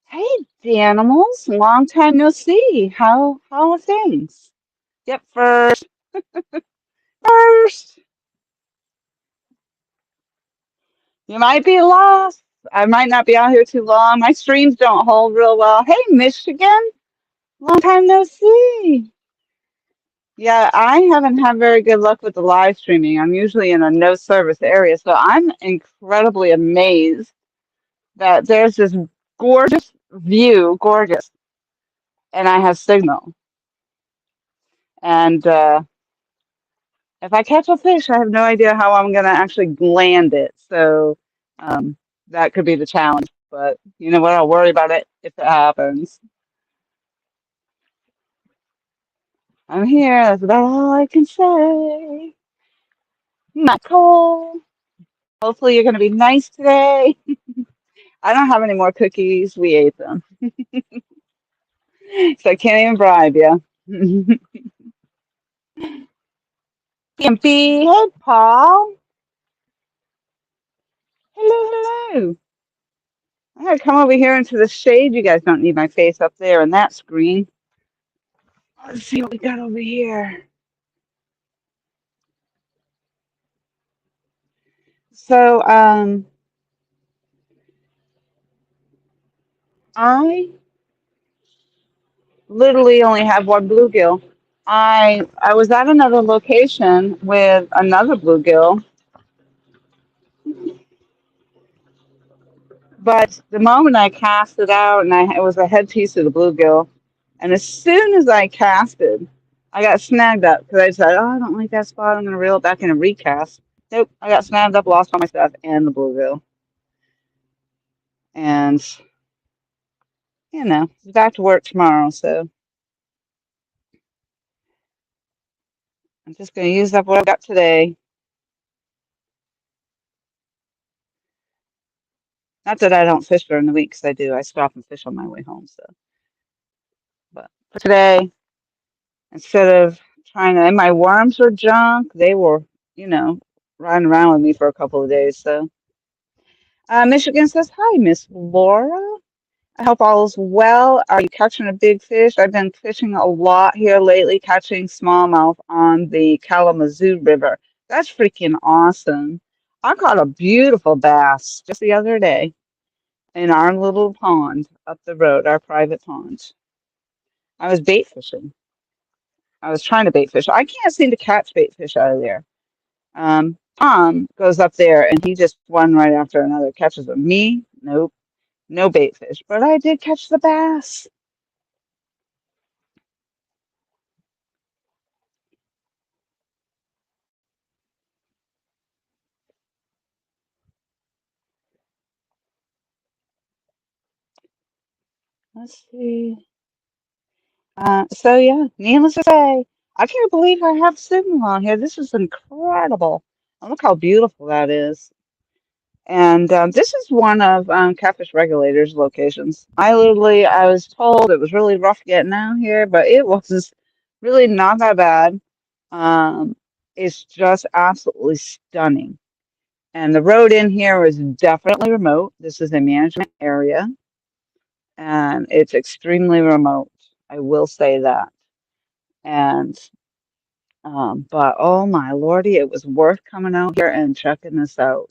Hey, the animals, long time no see. How are things? Yep, first, you might be lost. I might not be out here too long. My streams don't hold real well. Hey, Michigan, long time no see. Yeah, I haven't had very good luck with the live streaming. I'm usually in a no service area, so I'm incredibly amazed that there's this gorgeous view, gorgeous, and I have signal. And if I catch a fish, I have no idea how I'm going to actually land it. So um, that could be the challenge. But you know what? I'll worry about it if it happens. I'm here. That's about all I can say. Not cold. Hopefully, you're going to be nice today. I don't have any more cookies. We ate them. So I can't even bribe you. Pimpy. Hey, Paul. Hello, hello. I'm going to come over here into the shade. You guys don't need my face up there in that screen. Let's see what we got over here. So, I literally only have one bluegill. I was at another location with another bluegill, but the moment I cast it out, and it was a headpiece of the bluegill, and as soon as I casted, I got snagged up because I said, "Oh, I don't like that spot. I'm going to reel it back in and recast." Nope, I got snagged up, lost all my stuff, and the bluegill, and it's back to work tomorrow, so I'm just going to use up what I've got today. Not that I don't fish during the week, because I do. I stop and fish on my way home. So, but for today, instead of trying to, and my worms were junk. They were, you know, riding around with me for a couple of days. So, Michigan says, "Hi, Miss Laura. I hope all is well. Are you catching a big fish? I've been fishing a lot here lately, catching smallmouth on the Kalamazoo River. That's freaking awesome. I caught a beautiful bass just the other day in our little pond up the road, our private pond. I was bait fishing. I was trying to bait fish. I can't seem to catch bait fish out of there. Tom goes up there and he just one right after another catches them. Me, nope, no bait fish. But I did catch the bass. Let's see. So yeah, needless to say, I can't believe I have signal on here. This is incredible. And look how beautiful that is. And this is one of Catfish Regulator's locations. I was told it was really rough getting out here, but it was really not that bad. Um, it's just absolutely stunning. And the road in here is definitely remote. This is a management area, and it's extremely remote. I will say that. And but oh my lordy, it was worth coming out here and checking this out.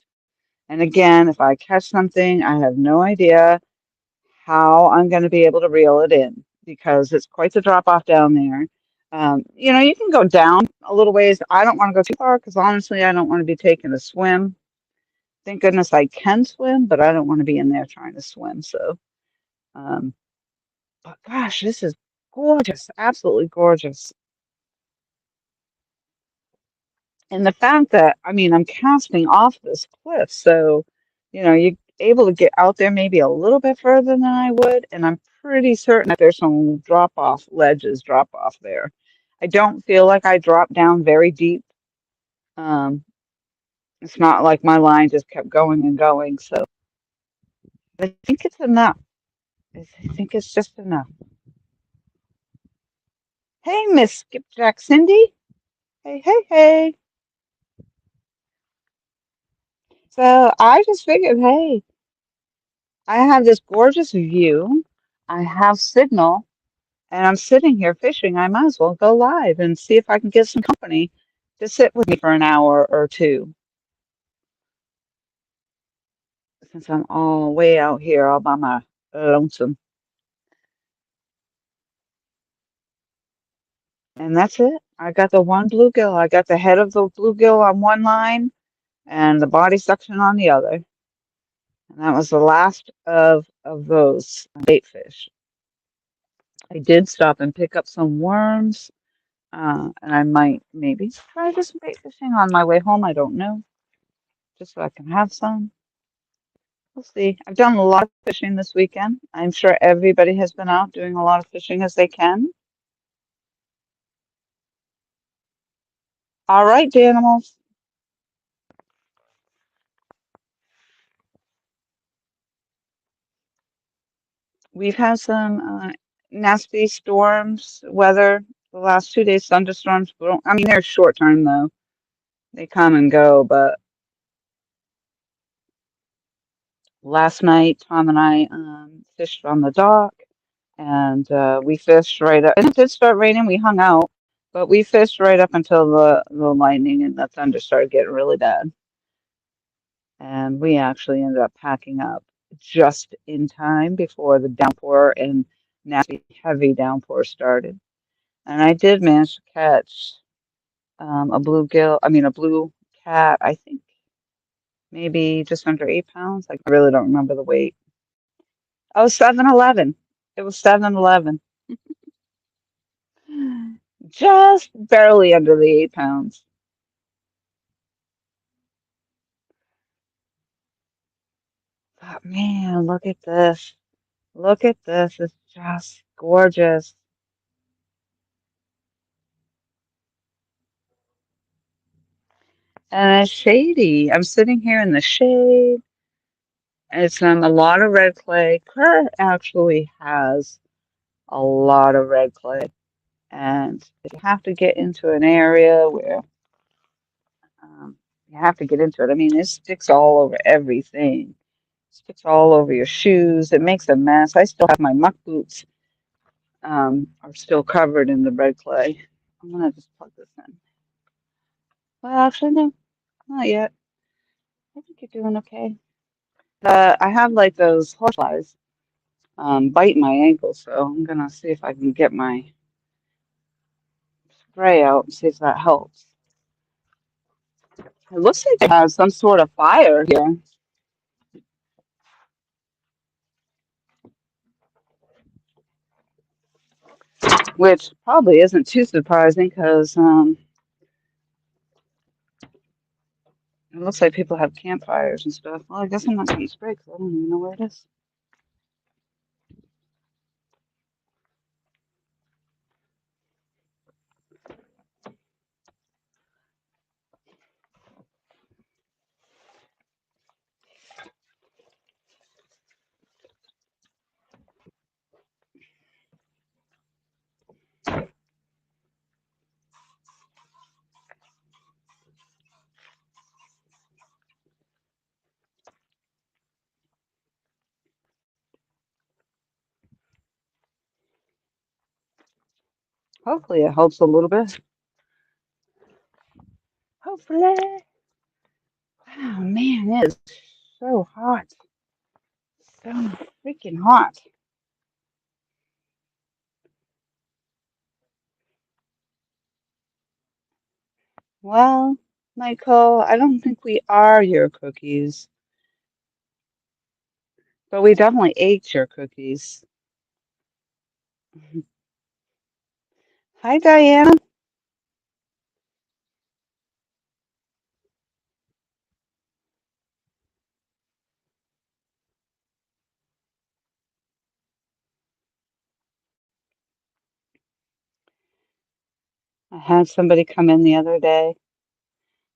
And again, if I catch something, I have no idea how I'm going to be able to reel it in because it's quite the drop off down there. You can go down a little ways. I don't want to go too far because honestly, I don't want to be taking a swim. Thank goodness I can swim, but I don't want to be in there trying to swim. So, um, but gosh, this is gorgeous, absolutely gorgeous. And the fact that, I mean, I'm casting off this cliff, so, you're able to get out there maybe a little bit further than I would, and I'm pretty certain that there's some drop off there. I don't feel like I dropped down very deep. Um, it's not like my line just kept going and going, so I think it's enough. I think it's just enough. Hey, Miss Skipjack Cindy. Hey, hey, hey. So I just figured, hey, I have this gorgeous view I have signal and I'm sitting here fishing. I might as well go live and see if I can get some company to sit with me for an hour or two since I'm all way out here all by my lonesome. And that's it. I got the one bluegill. I got the head of the bluegill on one line and the body section on the other. And that was the last of those bait fish. I did stop and pick up some worms, and I might maybe try to do some bait fishing on my way home. I don't know, just so I can have some. We'll see. I've done a lot of fishing this weekend. I'm sure everybody has been out doing a lot of fishing as they can. All right, Danimals. We've had some nasty storms, weather, the last 2 days, thunderstorms. I mean, they're short term though. They come and go, but last night, Tom and I fished on the dock, and we fished right up. And it did start raining. We hung out, but we fished right up until the lightning and the thunder started getting really bad. And we actually ended up packing up just in time before the downpour and nasty heavy downpour started. And I did manage to catch a bluegill. I mean, a blue cat. I think maybe just under 8 pounds. I really don't remember the weight. Oh, 7-Eleven. It was 7-Eleven. Just barely under the 8 pounds. But man, look at this. Look at this. It's just gorgeous. And it's shady. I'm sitting here in the shade. It's a lot of red clay. Kerr actually has a lot of red clay. And if you have to get into an area where you have to get into it, I mean, it sticks all over everything. Sticks all over your shoes. It makes a mess. I still have my muck boots are still covered in the red clay. I'm gonna just plug this in. Well, actually, no, not yet. I think you're doing okay. I have like those horseflies biting my ankle, so I'm gonna see if I can get my spray out and see if that helps. It looks like I have some sort of fire here, which probably isn't too surprising because it looks like people have campfires and stuff. Well, I guess I'm not getting sprayed because I don't even know where it is. Hopefully it helps a little bit. Hopefully. Oh man, it is so hot. So freaking hot. Well, Michael, I don't think we are your cookies, but we definitely ate your cookies. Hi, Diana. I had somebody come in the other day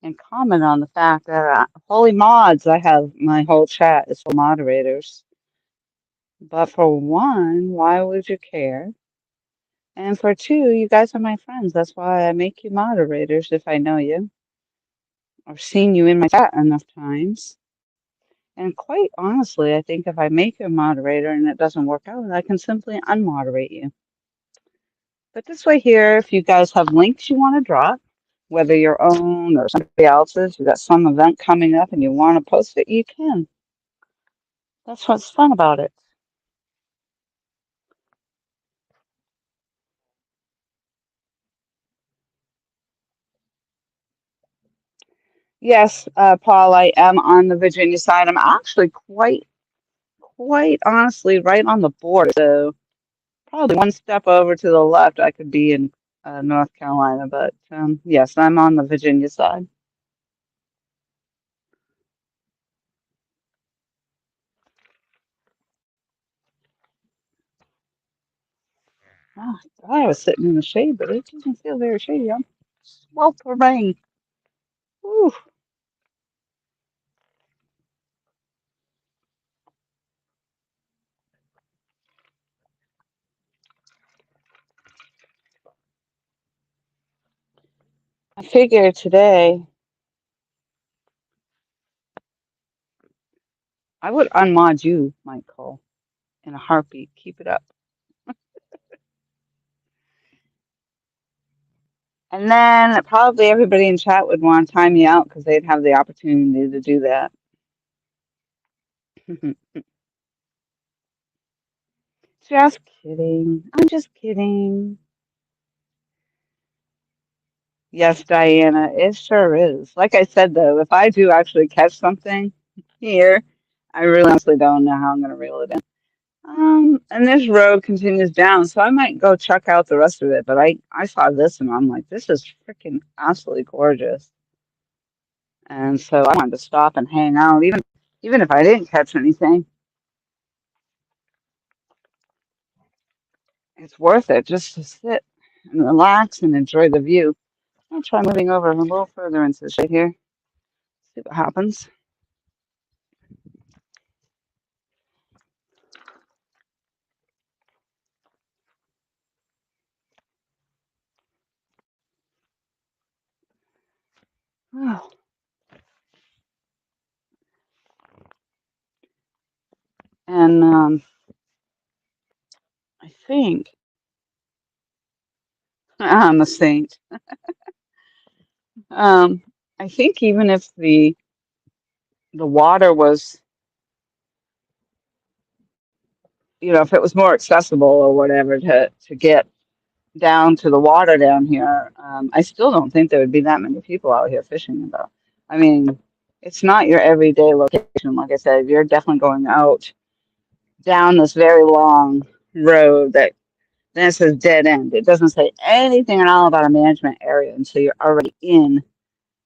and comment on the fact that holy mods, I have my whole chat is for moderators. But for one, why would you care? And for two, you guys are my friends. That's why I make you moderators if I know you or seen you in my chat enough times. And quite honestly, I think if I make you a moderator and it doesn't work out, I can simply unmoderate you. But this way here, if you guys have links you want to drop, whether your own or somebody else's, you got some event coming up and you want to post it, you can. That's what's fun about it. Yes, Paul, I am on the Virginia side. I'm actually quite honestly right on the border. So probably one step over to the left, I could be in North Carolina. But yes, I'm on the Virginia side. Oh, I thought I was sitting in the shade, but it doesn't feel very shady. I'm sweltering. Whew. I figured today I would unmod you, Michael, in a heartbeat. Keep it up. And then probably everybody in chat would want to time me out because they'd have the opportunity to do that. Just kidding. I'm just kidding. Yes, Diana, it sure is. Like I said, though, if I do actually catch something here, I really honestly don't know how I'm going to reel it in. And this road continues down, so I might go check out the rest of it. But I saw this and I'm like, this is freaking absolutely gorgeous. And so I wanted to stop and hang out, even if I didn't catch anything. It's worth it just to sit and relax and enjoy the view. I'll try moving over a little further into the shade here. See what happens. Oh, and I think I'm a saint. Um, I think even if the water was, if it was more accessible or whatever to get down to the water down here, I still don't think there would be that many people out here fishing though. I mean, it's not your everyday location. Like I said, you're definitely going out down this very long road that then it says dead end. It doesn't say anything at all about a management area until you're already in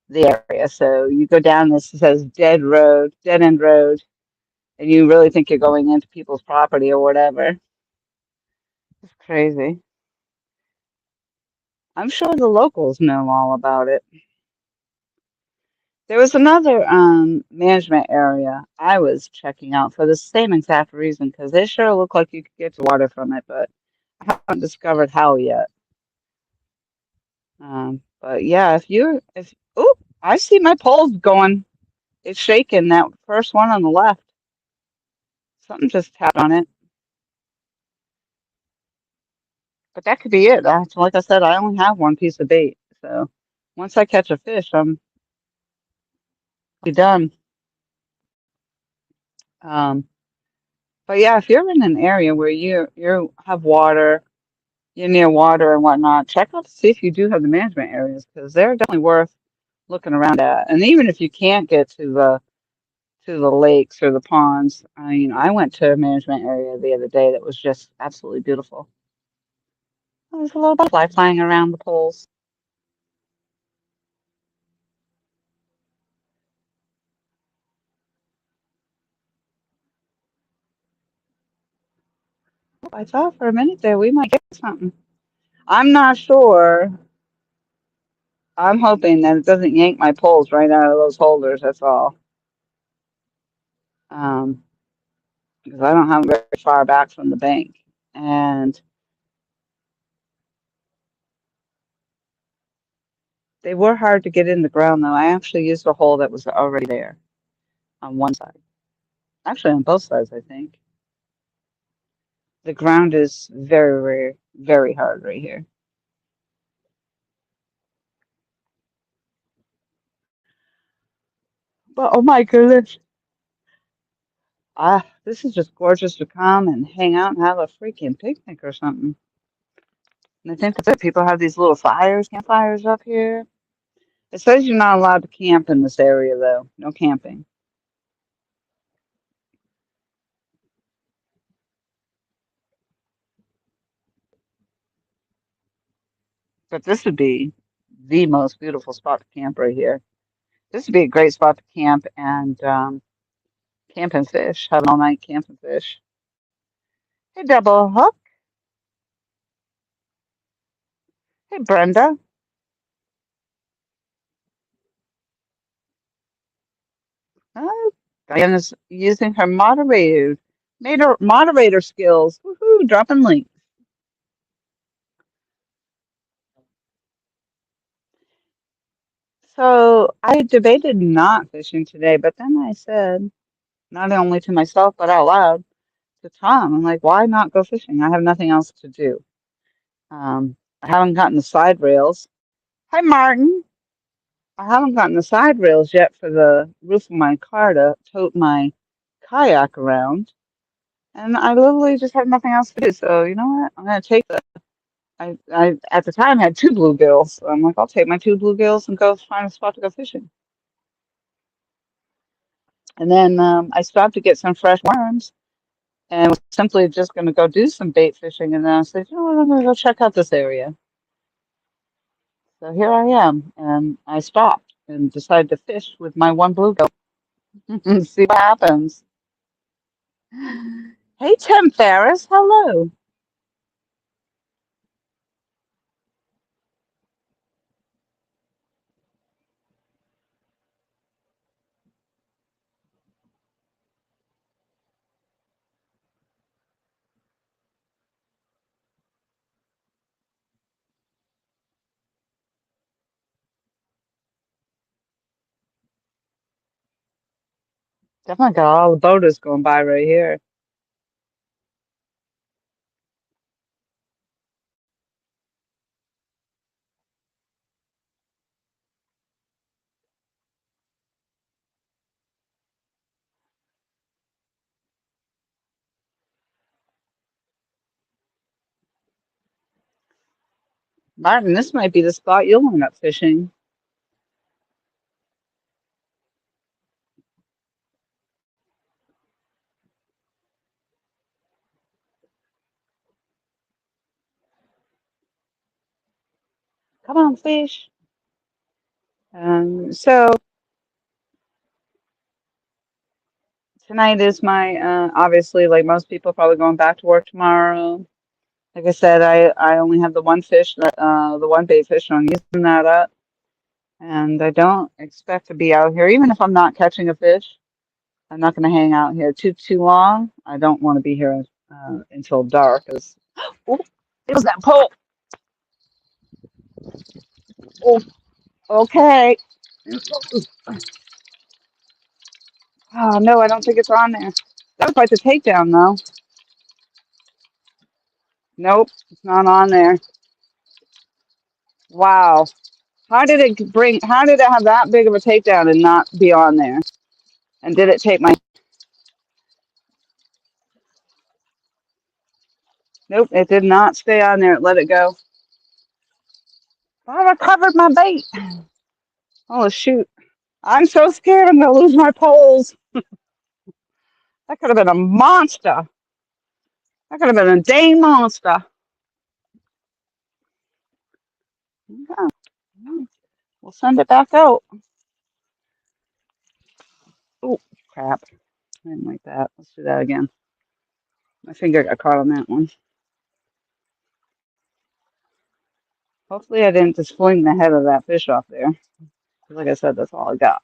the area. So you go down this, it says dead end road, and you really think you're going into people's property or whatever. It's crazy. I'm sure the locals know all about it. There was another management area I was checking out for the same exact reason because they sure look like you could get to water from it, but I haven't discovered how yet. But yeah, if oh, I see my pole's going. It's shaking. That first one on the left. Something just tapped on it. But that could be it. Like I said, I only have one piece of bait. So once I catch a fish, I'm be done. Um, but yeah, if you're in an area where you have water, you're near water and whatnot, check out to see if you do have the management areas because they're definitely worth looking around at. And even if you can't get to the lakes or the ponds, I went to a management area the other day that was just absolutely beautiful. There's a little butterfly flying around the poles. I thought for a minute there we might get something. I'm not sure. I'm hoping that it doesn't yank my poles right out of those holders. That's all. Um, because I don't have them very far back from the bank, and they were hard to get in the ground though. I actually used a hole that was already there on one side. Actually, on both sides, I think. The ground is very, very hard right here. But oh my goodness. This is just gorgeous to come and hang out and have a freaking picnic or something. And I think that's it. People have these little fires, campfires up here. It says you're not allowed to camp in this area, though. No camping. But this would be the most beautiful spot to camp right here. This would be a great spot to camp and camp and fish. Have an all night camp and fish. Hey, Double Hook. Hey, Brenda. Oh, Diana's using her moderator skills. Woohoo, dropping links. So I debated not fishing today, but then I said, not only to myself, but out loud to Tom, I'm like, why not go fishing? I have nothing else to do. I haven't gotten the side rails. Hi, Martin. I haven't gotten the side rails yet for the roof of my car to tote my kayak around. And I literally just have nothing else to do. So you know what? I'm gonna take I at the time had two bluegills. So I'm like, I'll take my two bluegills and go find a spot to go fishing. And then I stopped to get some fresh worms and was simply just gonna go do some bait fishing. And then I said, you know what? I'm gonna go check out this area. So here I am, and I stopped and decided to fish with my one bluegill and see what happens. Hey, Tim Ferriss, hello. Definitely got all the boaters going by right here. Martin, this might be the spot you'll end up fishing. Come on, fish. So tonight is my obviously, like most people, probably going back to work tomorrow. Like I said, I only have the one fish, the one bait fish, and I'm using that up. And I don't expect to be out here, even if I'm not catching a fish. I'm not going to hang out here too long. I don't want to be here until dark. Oh, it was that pole. Oh, okay. Oh no, I don't think it's on there. That was like the takedown though. Nope, it's not on there. Wow. How did it have that big of a takedown and not be on there? And did it take my, nope, it did not stay on there. It let it go. I recovered my bait. Oh shoot. I'm so scared I'm gonna lose my poles. That could have been a monster. That could have been a dang monster. Yeah. We'll send it back out. Oh, crap. I didn't like that. Let's do that again. My finger got caught on that one. Hopefully I didn't just fling the head of that fish off there. Like I said, that's all I got.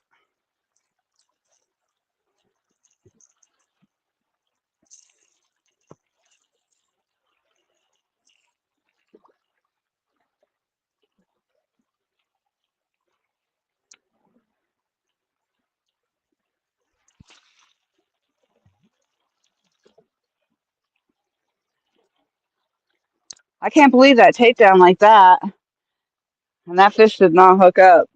I can't believe that takedown like that. And that fish did not hook up.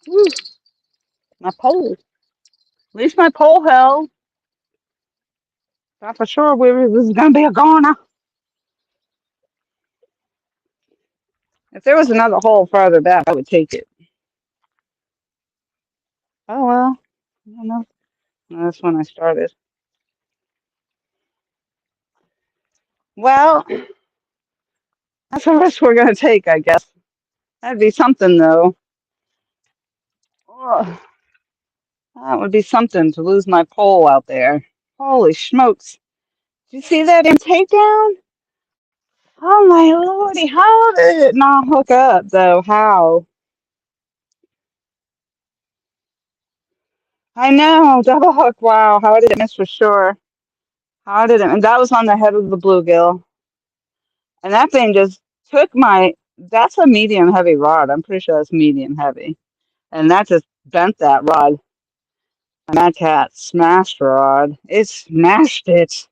Woo, my pole. At least my pole held. Thought for sure this is going to be a goner. If there was another hole farther back, I would take it. Oh, well. I don't know. No, that's when I started. Well, that's the risk we're going to take, I guess. That'd be something, though. Ugh, that would be something to lose my pole out there. Holy smokes. Did you see that in takedown? Oh, my lordy. How did it not hook up, though? How? I know. Double hook. Wow. How did it miss for sure? How did it? And that was on the head of the bluegill. And that thing just took my. That's a medium heavy rod. I'm pretty sure that's medium heavy. And that just bent that rod. And that cat smashed the rod. It smashed it.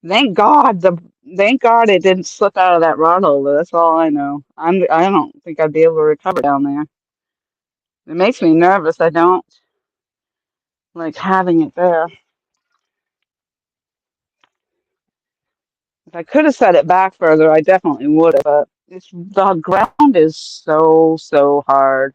Thank God it didn't slip out of that rod holder. That's all I know. I don't think I'd be able to recover down there. It makes me nervous. I don't like having it there. If I could have set it back further, I definitely would have. But the ground is so hard.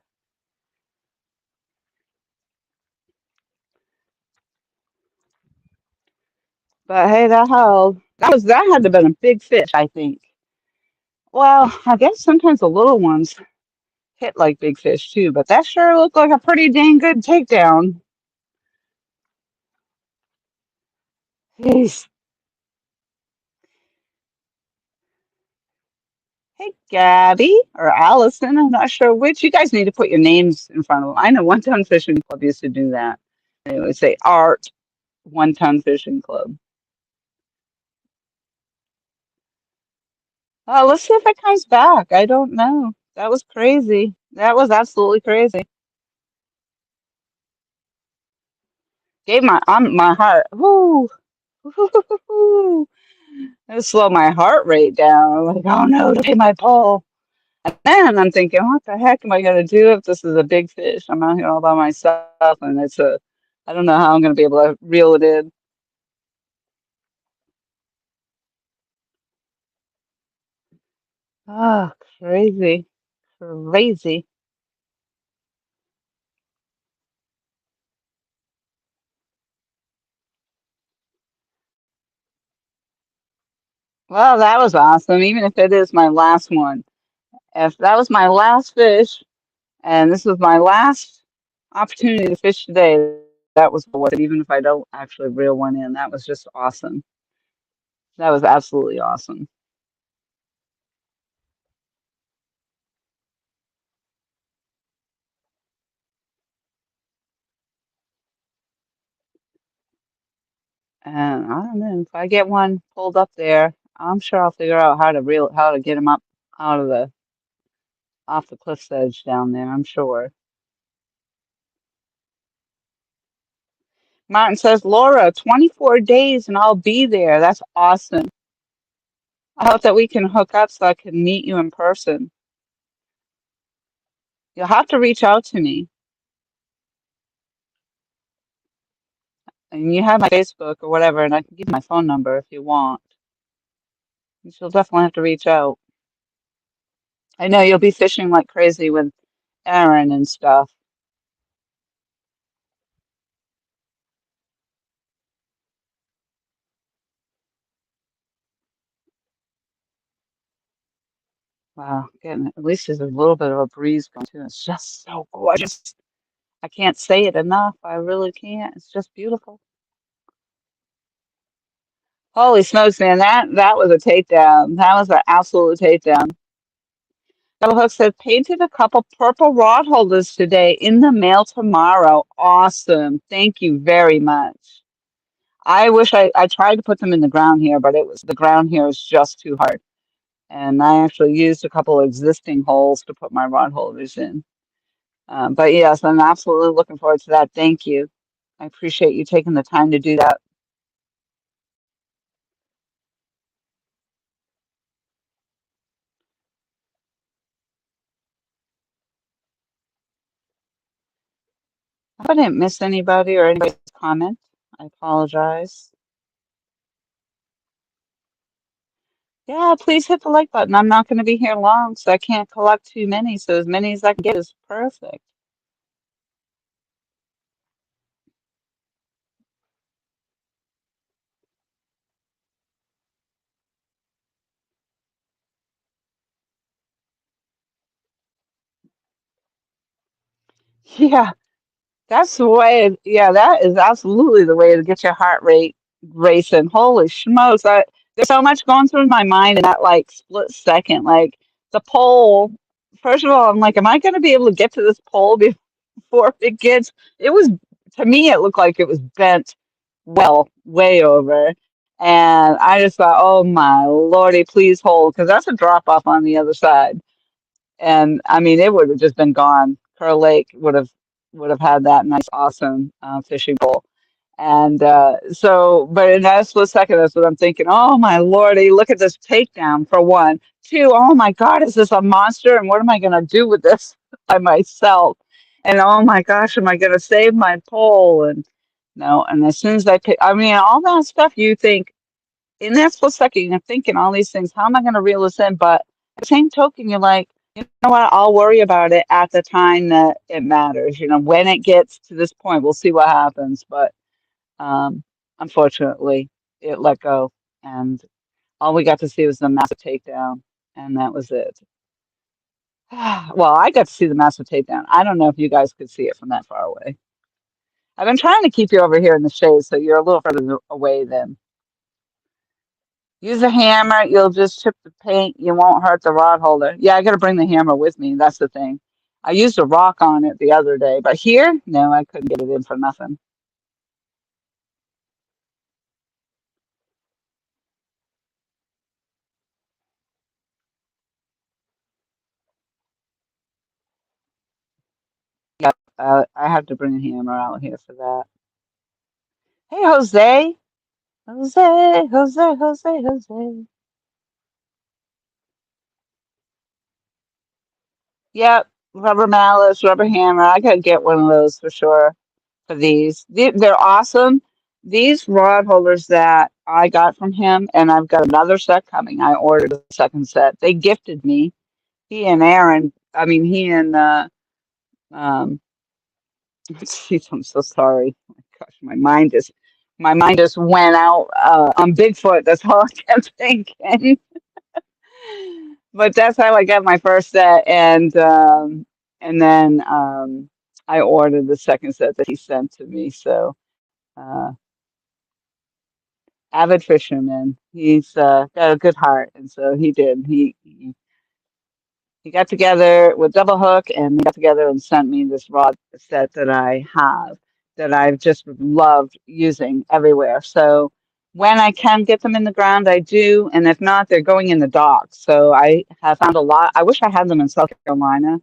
But hey, that held. That had to have been a big fish, I think. Well, I guess sometimes the little ones hit like big fish too, but that sure looked like a pretty dang good takedown. Jeez. Hey, Gabby or Allison, I'm not sure which. You guys need to put your names in front of them. I know One Ton Fishing Club used to do that. They would say Art One Ton Fishing Club. Let's see if it comes back. I don't know. That was crazy. That was absolutely crazy. Gave my heart. Whoo, whoo, it slowed my heart rate down. I'm like, oh no, to pay my pole. And then I'm thinking, what the heck am I gonna do if this is a big fish? I'm out here all by myself, and I don't know how I'm gonna be able to reel it in. Ah, crazy, crazy. Well, that was awesome. Even if it is my last one, if that was my last fish, and this was my last opportunity to fish today, that was worth it. Even if I don't actually reel one in, that was just awesome. That was absolutely awesome. And I don't know if I get one pulled up there, I'm sure I'll figure out how to get him up out of the off the cliff's edge down there. I'm sure. Martin says, Laura, 24 days and I'll be there. That's awesome. I hope that we can hook up so I can meet you in person. You'll have to reach out to me. And you have my Facebook or whatever, and I can give you my phone number if you want. You'll definitely have to reach out. I know you'll be fishing like crazy with Aaron and stuff. Wow, getting at least there's a little bit of a breeze going too. It's just so gorgeous. I can't say it enough. I really can't. It's just beautiful. Holy smokes, man! That was a takedown. That was an absolute takedown. Double Hook said, painted a couple purple rod holders today in the mail tomorrow. Awesome. Thank you very much. I wish I tried to put them in the ground here, but the ground here is just too hard. And I actually used a couple of existing holes to put my rod holders in. But yes, I'm absolutely looking forward to that. Thank you. I appreciate you taking the time to do that. I hope I didn't miss anybody or anybody's comment. I apologize. Yeah, please hit the like button. I'm not going to be here long, so I can't collect too many. So as many as I can get is perfect. Yeah, that's the way. Yeah, that is absolutely the way to get your heart rate racing. Holy smokes! There's so much going through my mind in that like split second. Like the pole. First of all, I'm like, am I going to be able to get to this pole before it gets? It was to me, it looked like it was bent well, way over. And I just thought, oh my lordy, please hold, because that's a drop off on the other side. And I mean, it would have just been gone. Kerr Lake would have had that nice, awesome fishing pole. And but in that split second, that's what I'm thinking. Oh my lordy, look at this takedown for one. Two, oh my God, is this a monster? And what am I going to do with this by myself? And oh my gosh, am I going to save my pole? And no, and as soon as I pick, I mean, all that stuff you think in that split second, you're thinking all these things. How am I going to reel this in? But at the same token, you're like, you know what? I'll worry about it at the time that it matters. You know, when it gets to this point, we'll see what happens. But um, unfortunately, it let go, and all we got to see was the massive takedown, and that was it. Well, I got to see the massive takedown. I don't know if you guys could see it from that far away. I've been trying to keep you over here in the shade, so you're a little further away then. Use a hammer. You'll just chip the paint. You won't hurt the rod holder. Yeah, I got to bring the hammer with me. That's the thing. I used a rock on it the other day, but here, no, I couldn't get it in for nothing. Yep, I have to bring a hammer out here for that. Hey, Jose. Jose, Jose, Jose, Jose. Yep, rubber mallets, rubber hammer. I gotta get one of those for sure for these. They're awesome. These rod holders that I got from him, and I've got another set coming. I ordered a second set. They gifted me. He and Aaron, I mean, he and, um, jeez, I'm so sorry. Oh my gosh, my mind just went out on Bigfoot. That's all I kept thinking. But that's how I got my first set, and then I ordered the second set that he sent to me. So uh, avid fisherman, he's got a good heart, and so he did. He got together with Double Hook, and they got together and sent me this rod set that I have that I've just loved using everywhere. So when I can get them in the ground, I do, and if not, they're going in the docks. So I have found a lot. I wish I had them in South Carolina,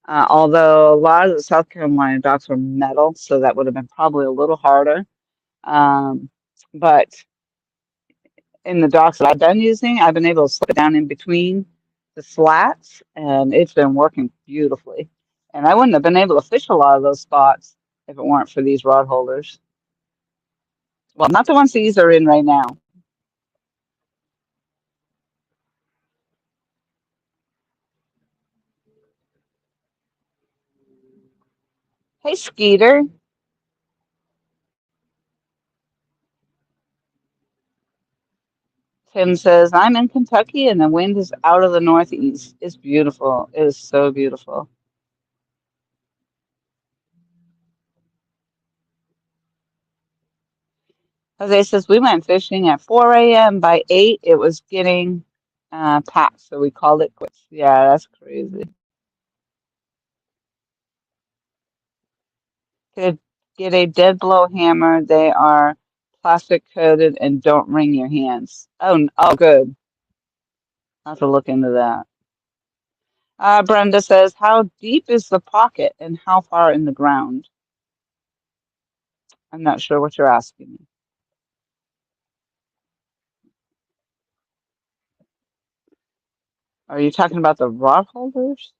although a lot of the South Carolina docks were metal, so that would have been probably a little harder. Um, but in the docks that I've been using, I've been able to slip it down in between the slats, and it's been working beautifully. And I wouldn't have been able to fish a lot of those spots if it weren't for these rod holders. Well, not the ones these are in right now. Hey, Skeeter. Tim says, I'm in Kentucky and the wind is out of the northeast. It's beautiful. It is so beautiful. Jose says, we went fishing at 4 a.m. By 8, it was getting packed, so we called it quits. Yeah, that's crazy. Get get a dead blow hammer. They are plastic coated and don't wring your hands. Oh, oh, good. I'll have to look into that. Brenda says, how deep is the pocket and how far in the ground? I'm not sure what you're asking me. Are you talking about the rod holders?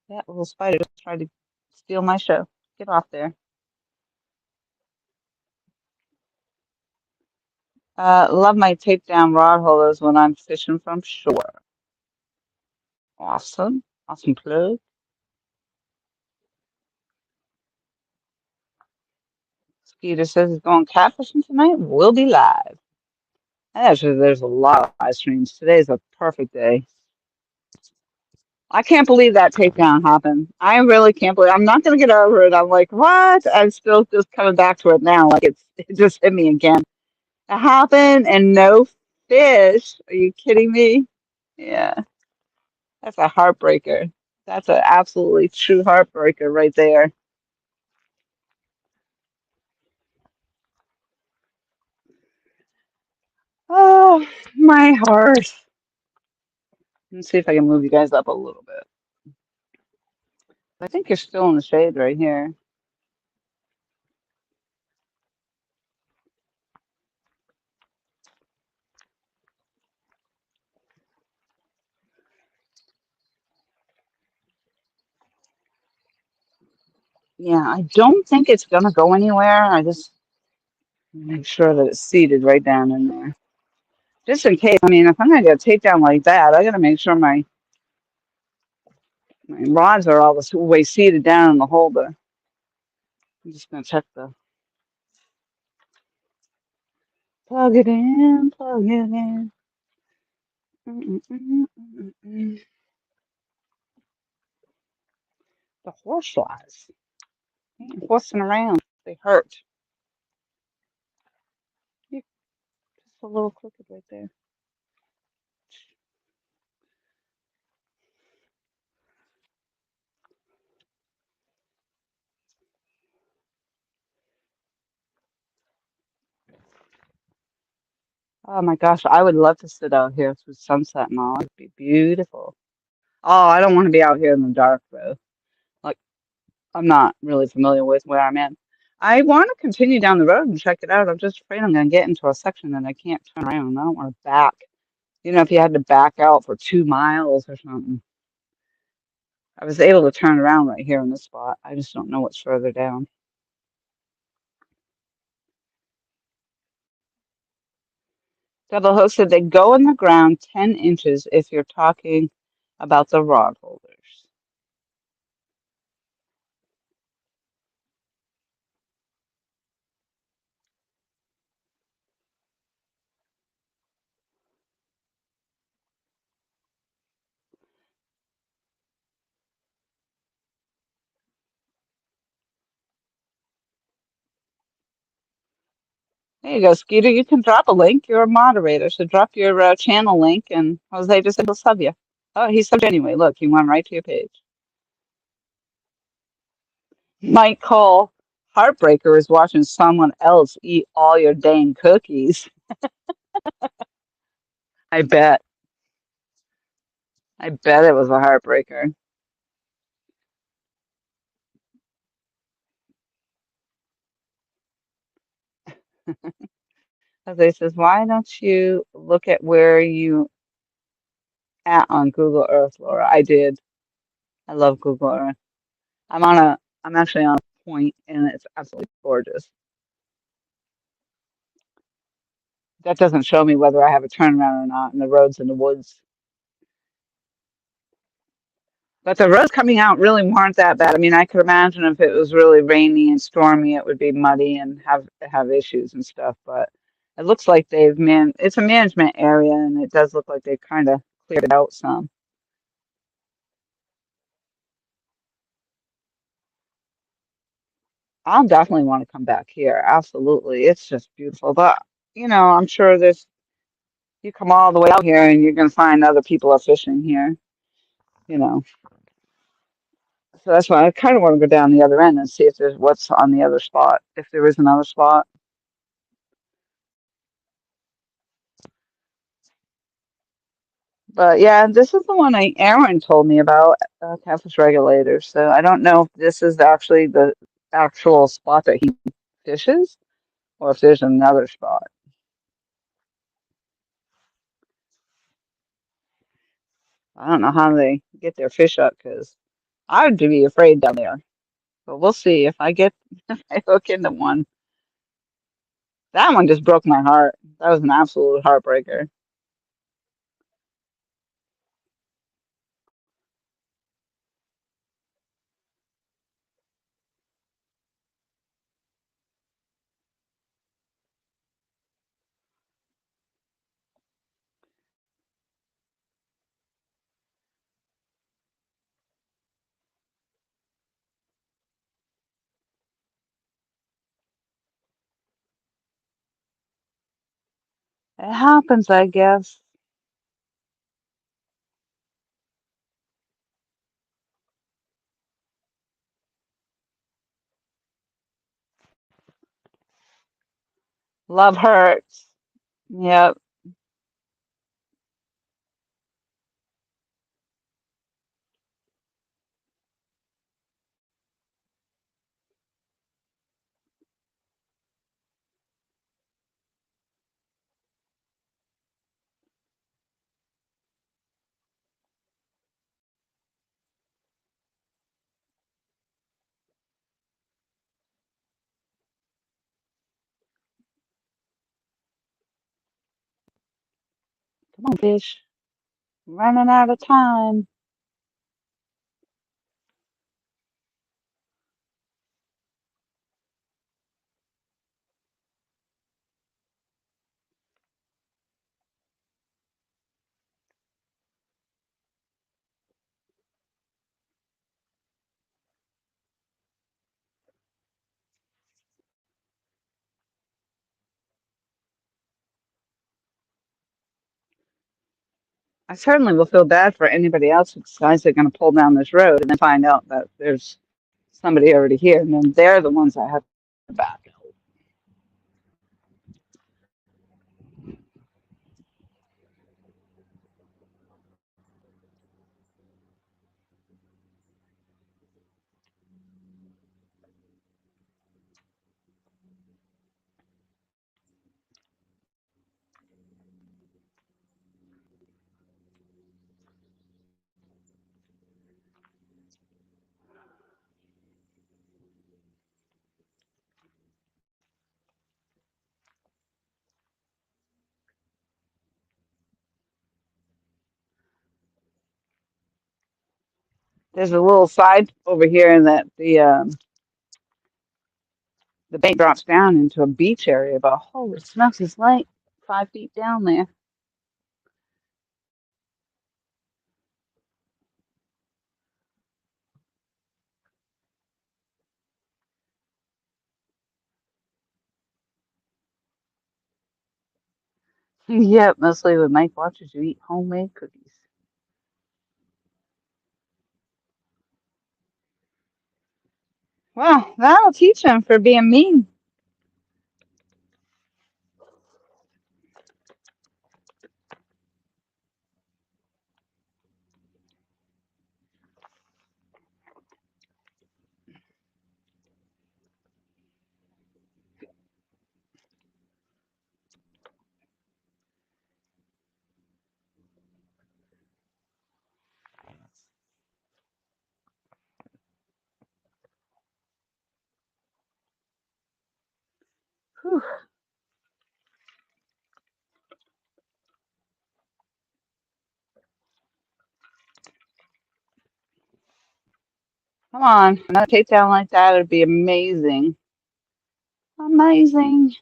That little spider just tried to steal my show. Get off there. Love my tape down rod holders when I'm fishing from shore. Awesome. Awesome plug. Skeeter says he's going catfishing tonight. We'll be live. And actually, there's a lot of live streams. Today's a perfect day. I can't believe that takedown happened. I really can't believe. I'm not gonna get over it. I'm like, what? I'm still just coming back to it now. Like it just hit me again. It happened and no fish. Are you kidding me? Yeah, that's a heartbreaker. That's an absolutely true heartbreaker right there. Oh, my heart. Let's see if I can move you guys up a little bit. I think you're still in the shade right here. Yeah, I don't think it's gonna go anywhere. I just make sure that it's seated right down in there. Just in case. I mean, if I'm gonna get a takedown like that, I gotta make sure my rods are all the way seated down in the holder. I'm just gonna check the plug it in, plug it in. The horse flies. They ain't horsing around. They hurt. Just a little crooked right there. Oh my gosh, I would love to sit out here through sunset and all. It'd be beautiful. Oh, I don't want to be out here in the dark though. Like I'm not really familiar with where I'm at. I want to continue down the road and check it out. I'm just afraid I'm going to get into a section that I can't turn around. I don't want to back. You know, if you had to back out for 2 miles or something. I was able to turn around right here in this spot. I just don't know what's further down. Double host said they go in the ground 10 inches if you're talking about the rod holders. There you go, Skeeter. You can drop a link. You're a moderator, so drop your channel link, and Jose just said he'll sub you. Oh, he subbed anyway. Look, he went right to your page. Might call Heartbreaker is watching someone else eat all your dang cookies. I bet. I bet it was a heartbreaker. Jose says, why don't you look at where you at on Google Earth, Laura? I did. I love Google Earth. I'm actually on a point and it's absolutely gorgeous. That doesn't show me whether I have a turnaround or not, and the roads in the woods. But the roads coming out really weren't that bad. I mean, I could imagine if it was really rainy and stormy, it would be muddy and have issues and stuff. But it looks like it's a management area, and it does look like they kind of cleared it out some. I'll definitely want to come back here. Absolutely. It's just beautiful. But, I'm sure you come all the way out here and you're going to find other people are fishing here, you know. So that's why I kind of want to go down the other end and see if there's what's on the other spot, if there is another spot. But yeah, this is the one Aaron told me about, Catfish Regulator. So I don't know if this is actually the actual spot that he fishes, or if there's another spot. I don't know how they get their fish up because I would be afraid down there. But we'll see if I get if I hook into one. That one just broke my heart. That was an absolute heartbreaker. It happens, I guess. Love hurts. Yep. Come on, fish. Running out of time. I certainly will feel bad for anybody else who decides they're going to pull down this road and then find out that there's somebody already here, and then they're the ones that have to back out. There's a little side over here that the bank drops down into a beach area, but holy smokes, it's like 5 feet down there. Yep, mostly with Mike watches you eat homemade cookies. Well, that'll teach him for being mean. Whew. Come on, another takedown like that would be amazing. Amazing.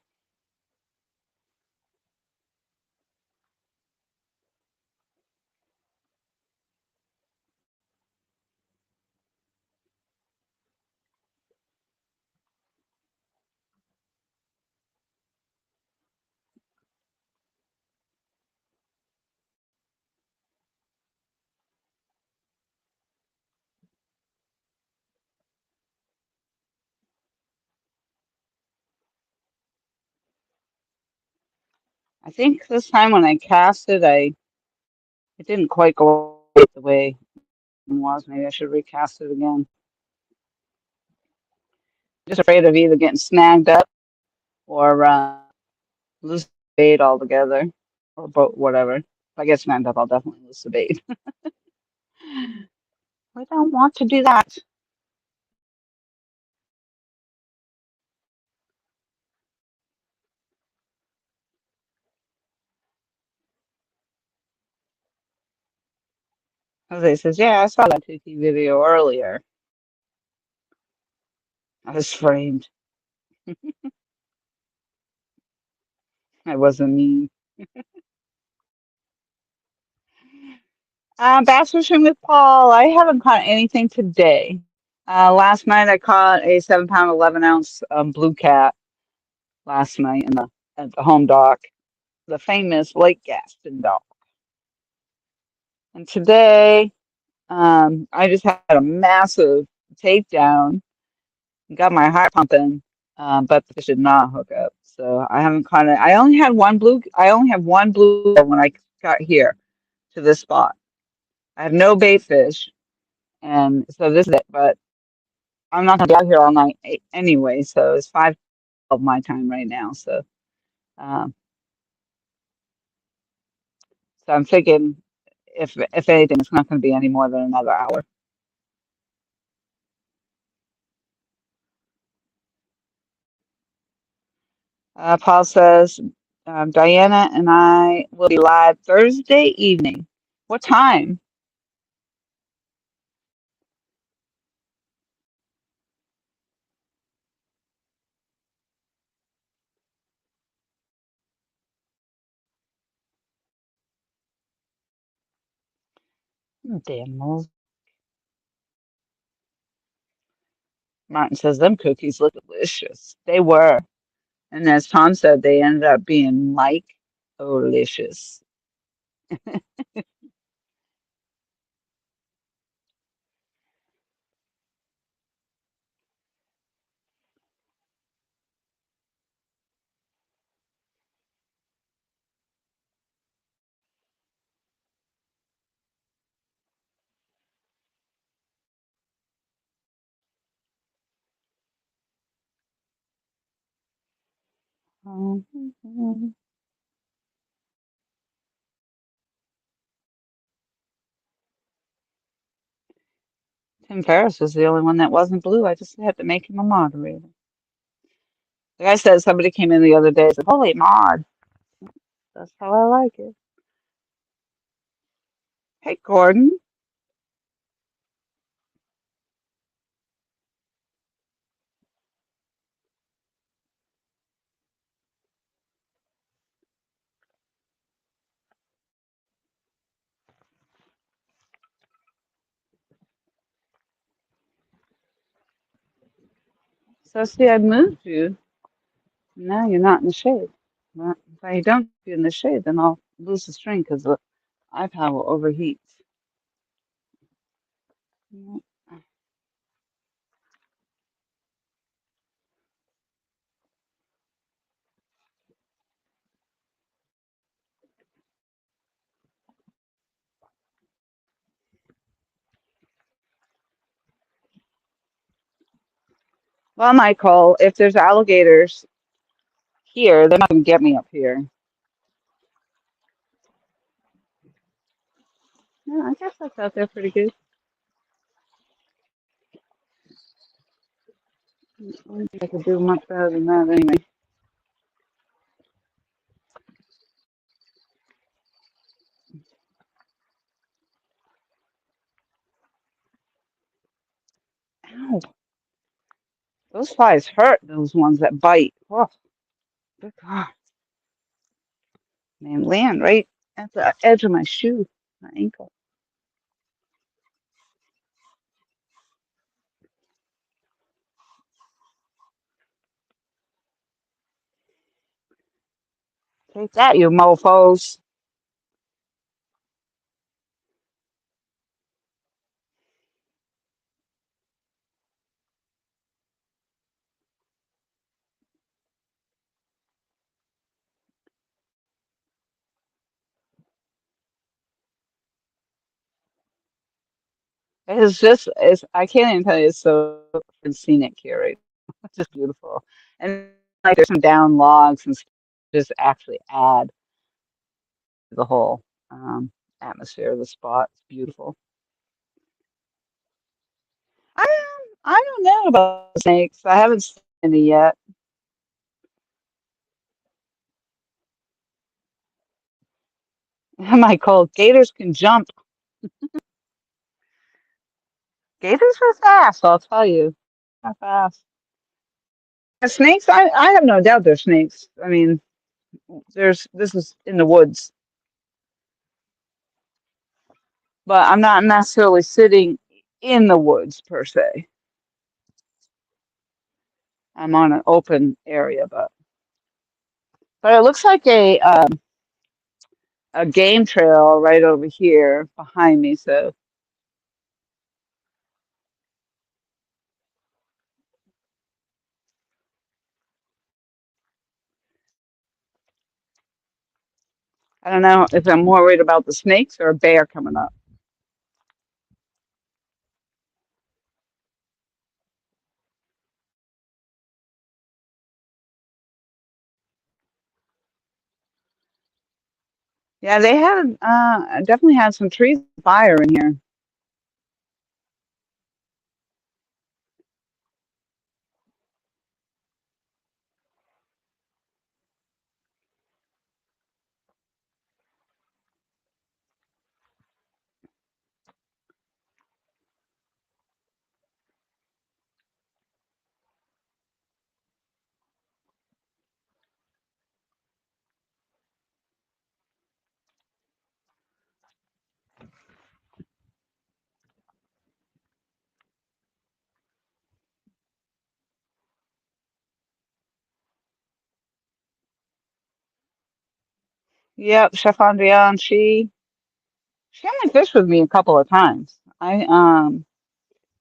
I think this time when I cast it, I It didn't quite go the way it was. Maybe I should recast it again. Just afraid of either getting snagged up or lose the bait altogether, or both, whatever. If I get snagged up, I'll definitely lose the bait. I don't want to do that. Jose says, yeah, I saw that Tuki video earlier. I was framed. I wasn't mean. Bass fishing with Paul. I haven't caught anything today. Last night I caught a 7-pound, 11-ounce blue cat last night at the home dock, the famous Lake Gaston dock. And today, I just had a massive takedown, got my heart pumping, but the fish did not hook up. So I haven't caught it. I only have one blue when I got here to this spot. I have no bait fish, and so this is it. But I'm not gonna be out here all night anyway. So it's 5:12 my time right now. Um, so I'm thinking if anything, it's not gonna be any more than another hour. Paul says, Diana and I will be live Thursday evening. What time? Damn moles. Martin says, them cookies look delicious. They were. And as Tom said, they ended up being like delicious. Tim Ferriss was the only one that wasn't blue. I just had to make him a moderator. Like I said, somebody came in the other day and said, holy mod. That's how I like it. Hey, Gordon. So see, I moved you. Now you're not in the shade. But if I don't be in the shade, then I'll lose the string because the iPad will overheat. Well, Michael, if there's alligators here, they're not going to get me up here. Yeah, I guess that's out there pretty good. I don't think I could do much better than that anyway. Ow, those flies hurt, those ones that bite. Oh, good God. Man, land right at the edge of my shoe, my ankle. Take that, you mofos. I can't even tell you, it's so freaking scenic here, right? It's just beautiful. And like there's some down logs and stuff just actually add to the whole atmosphere of the spot. It's beautiful. I don't know about snakes. I haven't seen any yet. Am I cold? Gators can jump. Gators are fast, I'll tell you. How fast. Snakes, I have no doubt they're snakes. I mean, this is in the woods, but I'm not necessarily sitting in the woods per se. I'm on an open area, but it looks like a game trail right over here behind me. So I don't know if I'm more worried about the snakes or a bear coming up. Yeah, they had definitely had some trees on fire in here. Yep, Chef Andrian, she only fished with me a couple of times. I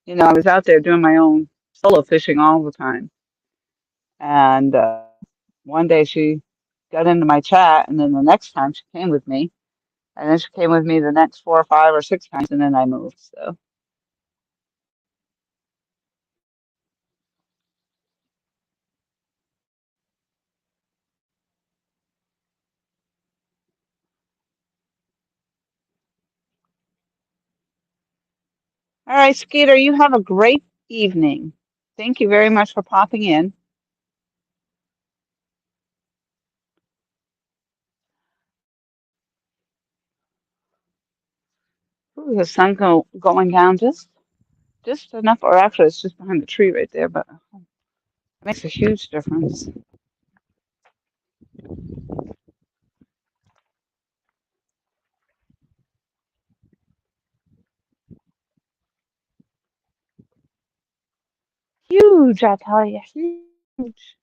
was out there doing my own solo fishing all the time. And one day she got into my chat, and then the next time she came with me, and then she came with me the next 4 or 5 or 6 times, and then I moved. So, all right, Skeeter, you have a great evening. Thank you very much for popping in. Ooh, the sun going down just enough, or actually, it's just behind the tree right there, but it makes a huge difference. Huge, I tell you, huge.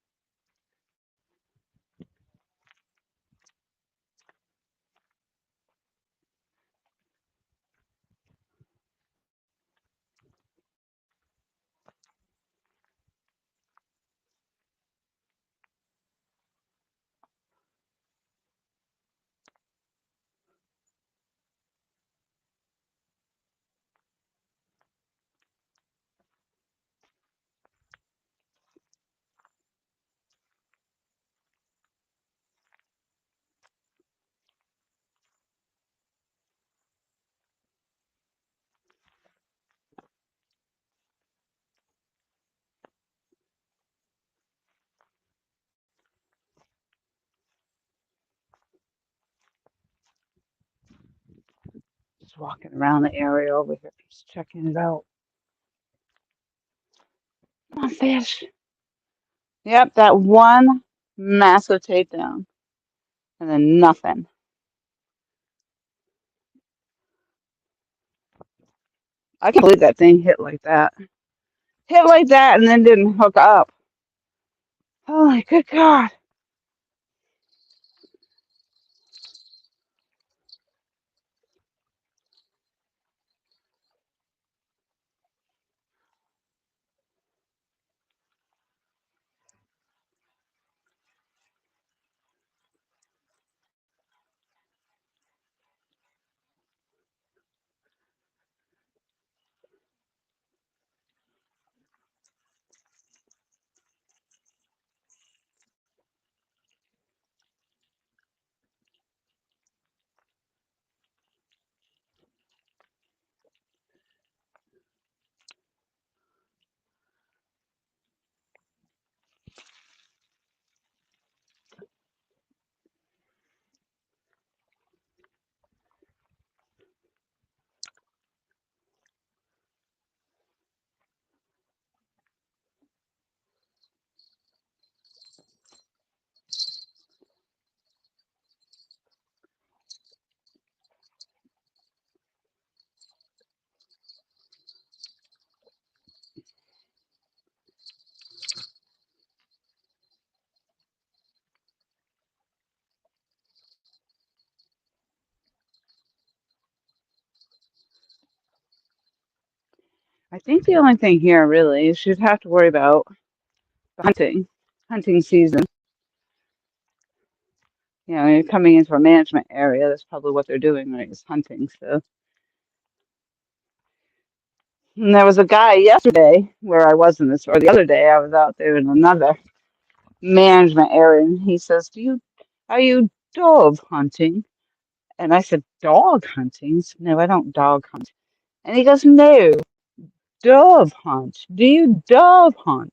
Just walking around the area over here, just checking it out. Come on, fish. Yep, that one massive takedown, and then nothing. I can't believe that thing hit like that. Hit like that and then didn't hook up. Oh my good God. I think the only thing here really is you'd have to worry about the hunting season. You know, you're coming into a management area. That's probably what they're doing, right? Is hunting. So, and there was a guy yesterday where I was in this, or the other day I was out there in another management area, and he says, are you dove hunting?" And I said, "Dog hunting? He said, no, I don't dog hunt." And he goes, "No, dove hunt. Do you dove hunt?"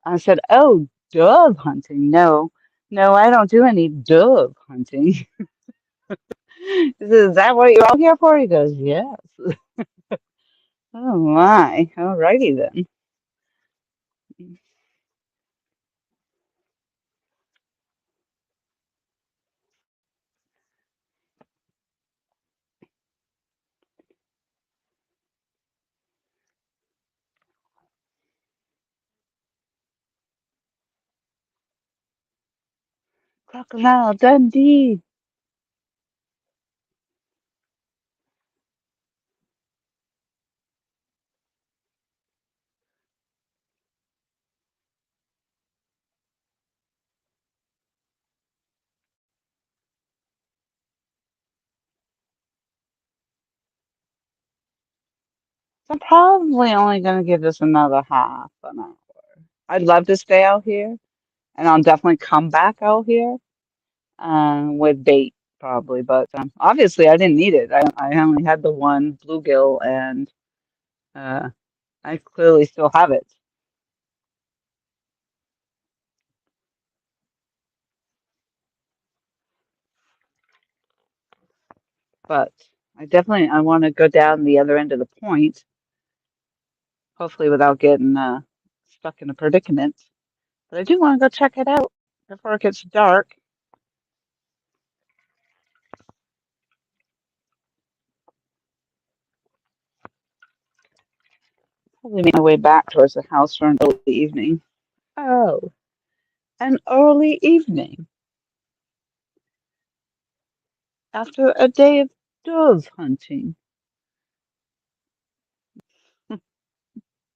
I said, "Oh, dove hunting? No, no, I don't do any dove hunting." He says, "Is that what you're all here for?" He goes, "Yes." Oh my. Alrighty then. Crocodile Dundee. I'm probably only going to give this another half an hour. I'd love to stay out here, and I'll definitely come back out here with bait probably. But obviously, I didn't need it. I only had the one bluegill, and uh, I clearly still have it. But I want to go down the other end of the point, hopefully without getting stuck in a predicament. But I do want to go check it out before it gets dark. Probably make my way back towards the house for an early evening. Oh, an early evening after a day of dove hunting.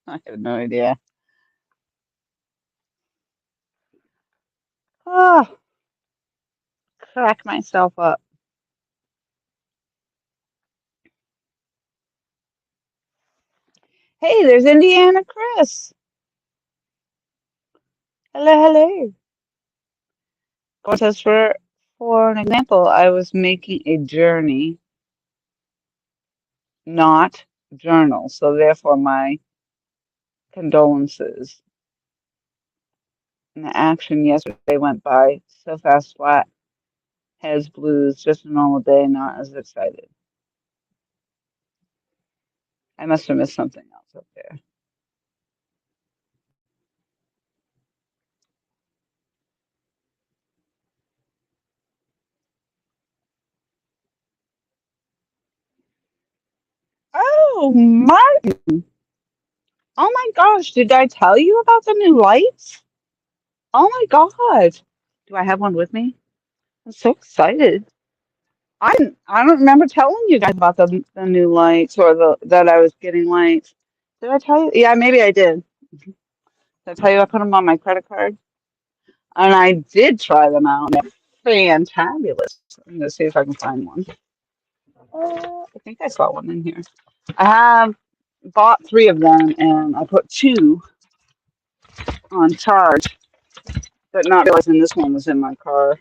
I have no idea. Ah, crack myself up. Hey, there's Indiana Chris. Hello, hello. Of course, for an example, I was making a journey, not journal. So therefore, my condolences. And the action yesterday went by so fast, flat, heads, blues, just a normal day, not as excited. I must have missed something else up there. Oh, Martin. Oh my gosh, did I tell you about the new lights? Oh my God. Do I have one with me? I'm so excited. I don't remember telling you guys about the new lights or the that I was getting lights. Did I tell you? Yeah, maybe I did. Did I tell you I put them on my credit card? And I did try them out. They're fantabulous. I'm gonna see if I can find one. I think I saw one in here. I have bought three of them and I put two on charge, but not realizing this one was in my car.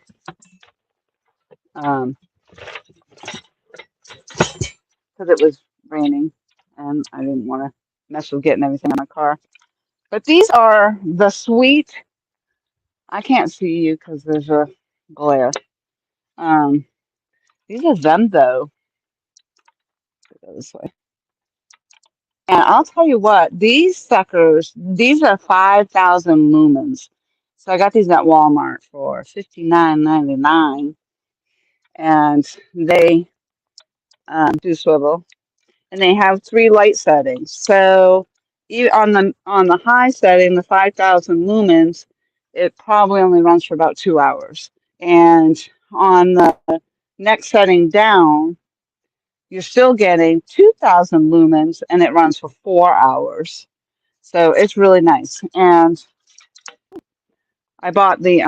Um, because it was raining and I didn't want to mess with getting everything in my car. But these are the sweet. I can't see you because there's a glare. Um, these are them though. Go this way. And I'll tell you what, these suckers, these are 5,000 lumens. So I got these at Walmart for $59.99, and they do swivel, and they have three light settings. So on the high setting, the 5,000 lumens, it probably only runs for about 2 hours. And on the next setting down, you're still getting 2,000 lumens, and it runs for 4 hours. So it's really nice. And I bought the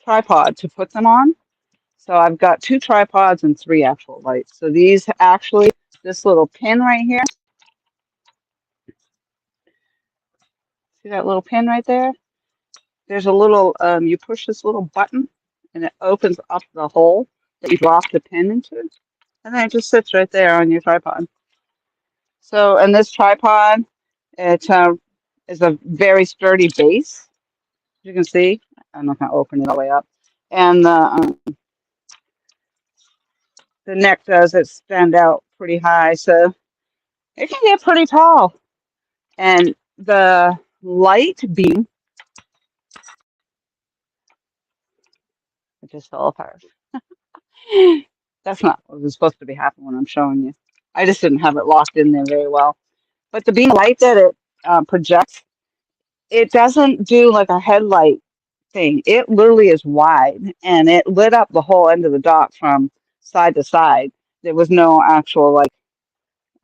tripod to put them on. So I've got 2 tripods and 3 actual lights. So these actually, this little pin right here, see that little pin right there? There's a little, you push this little button and it opens up the hole that you drop the pin into. And then it just sits right there on your tripod. So, and this tripod, it is a very sturdy base. As you can see, I'm not going to open it all the way up. And the neck does extend out pretty high, so it can get pretty tall. And the light beam, it just fell apart. That's not what was supposed to be happening when I'm showing you. I just didn't have it locked in there very well. But the beam of light that it projects, it doesn't do like a headlight thing. It literally is wide, and it lit up the whole end of the dock from side to side. There was no actual like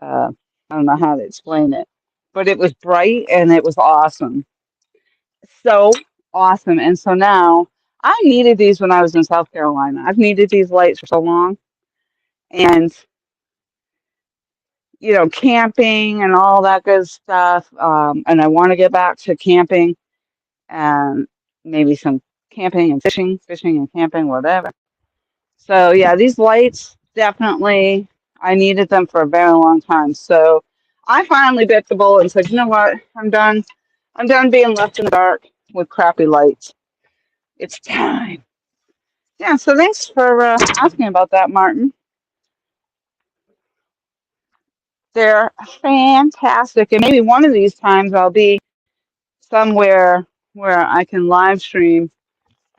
I don't know how to explain it, but it was bright and it was awesome. So awesome. And so now I needed these when I was in South Carolina. I've needed these lights for so long, and camping and all that good stuff. And I want to get back to camping and maybe some camping and fishing and camping, whatever. So yeah, these lights definitely, I needed them for a very long time. So I finally bit the bullet and said, you know what, I'm done. I'm done being left in the dark with crappy lights. It's time. Yeah, so thanks for asking about that, Martin. They're fantastic. And maybe one of these times I'll be somewhere where I can live stream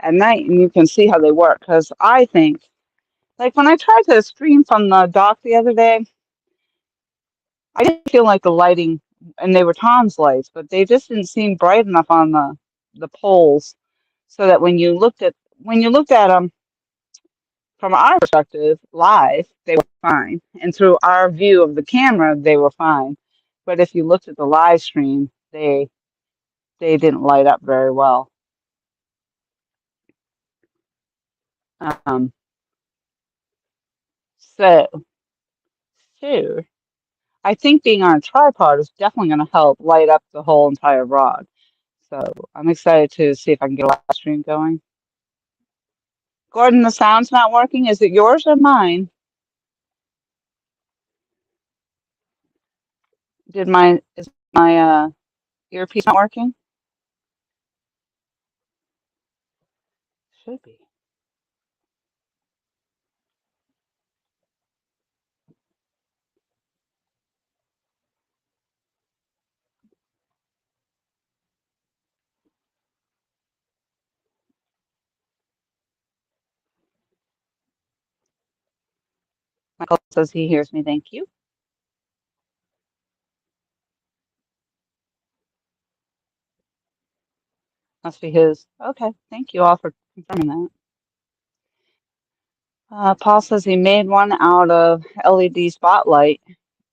at night and you can see how they work. Because I think, like when I tried to stream from the dock the other day, I didn't feel like the lighting, and they were Tom's lights, but they just didn't seem bright enough on the poles, so that when you looked at them from our perspective live, they were fine, and through our view of the camera, they were fine. But if you looked at the live stream, they didn't light up very well. Um, so, so I think being on a tripod is definitely going to help light up the whole entire rod. So I'm excited to see if I can get a live stream going. Gordon, the sound's not working. Is it yours or mine? Is my earpiece not working? Should be. Michael says he hears me. Thank you. Must be his. Okay. Thank you all for confirming that. Paul says he made one out of LED spotlight.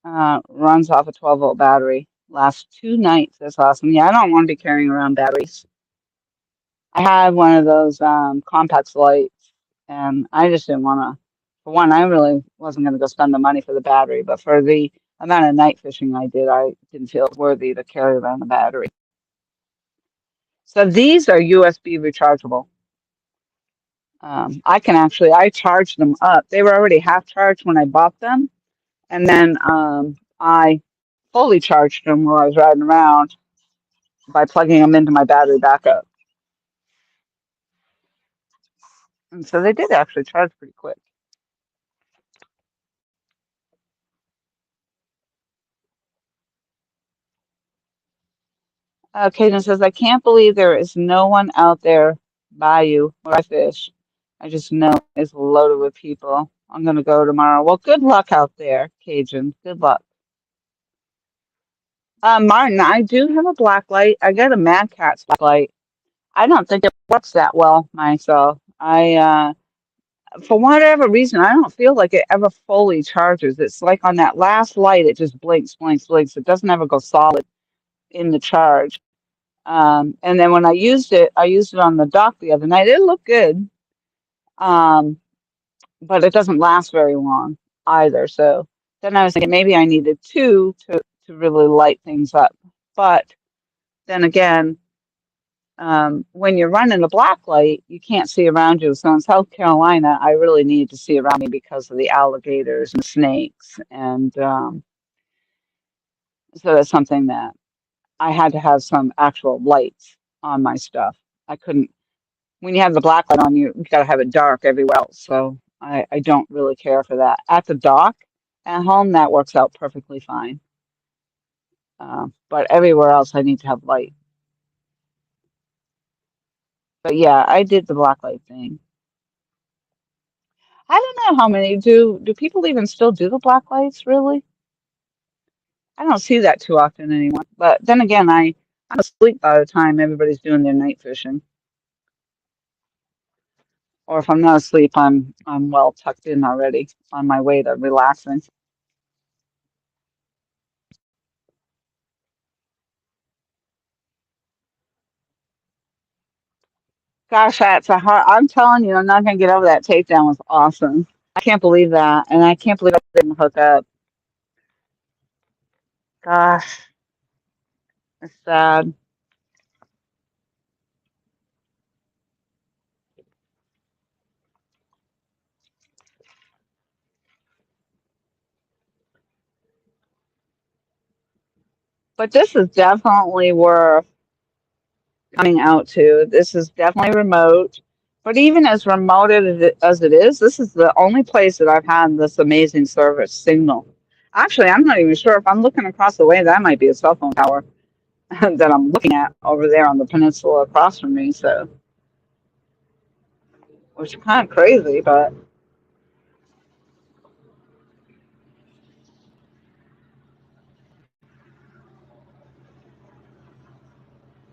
Runs off a 12-volt battery. Lasts 2 nights. That's awesome. Yeah, I don't want to be carrying around batteries. I had one of those compact lights, and I just didn't want to. For one, I really wasn't going to go spend the money for the battery, but for the amount of night fishing I did, I didn't feel it worthy to carry around the battery. So these are USB rechargeable. I charged them up. They were already half charged when I bought them, and then I fully charged them while I was riding around by plugging them into my battery backup. And so they did actually charge pretty quick. Kaden says, I can't believe there is no one out there by you where I fish. I just know it's loaded with people. I'm going to go tomorrow. Well, good luck out there, Cajun. Good luck. Martin, I do have a black light. I got a Mad Catz black light. I don't think it works that well myself. For whatever reason, I don't feel like it ever fully charges. It's like on that last light, it just blinks, blinks, blinks. It doesn't ever go solid in the charge. And then when I used it on the dock the other night. It looked good, um, but it doesn't last very long either. So then I was thinking maybe I needed two to really light things up. But then again, when you're running the black light, you can't see around you. So in South Carolina, I really need to see around me because of the alligators and snakes. And so that's something that I had to have some actual lights on my stuff. I couldn't, when you have the black light on, you got to have it dark everywhere else. So I don't really care for that. At the dock, at home, that works out perfectly fine. But everywhere else, I need to have light. But yeah, I did the black light thing. I don't know how many do people even still do the black lights, really? I don't see that too often anymore. But then again, I'm asleep by the time everybody's doing their night fishing. Or if I'm not asleep, I'm well tucked in already on my way to relaxing. Gosh, that's a hard. I'm telling you, I'm not gonna get over that takedown was awesome. I can't believe that, and I can't believe I didn't hook up. Gosh, it's sad. But this is definitely worth coming out to. This is definitely remote. But even as remote as it is, this is the only place that I've had this amazing service signal. Actually, I'm not even sure if I'm looking across the way, that might be a cell phone tower that I'm looking at over there on the peninsula across from me. So, which is kind of crazy, but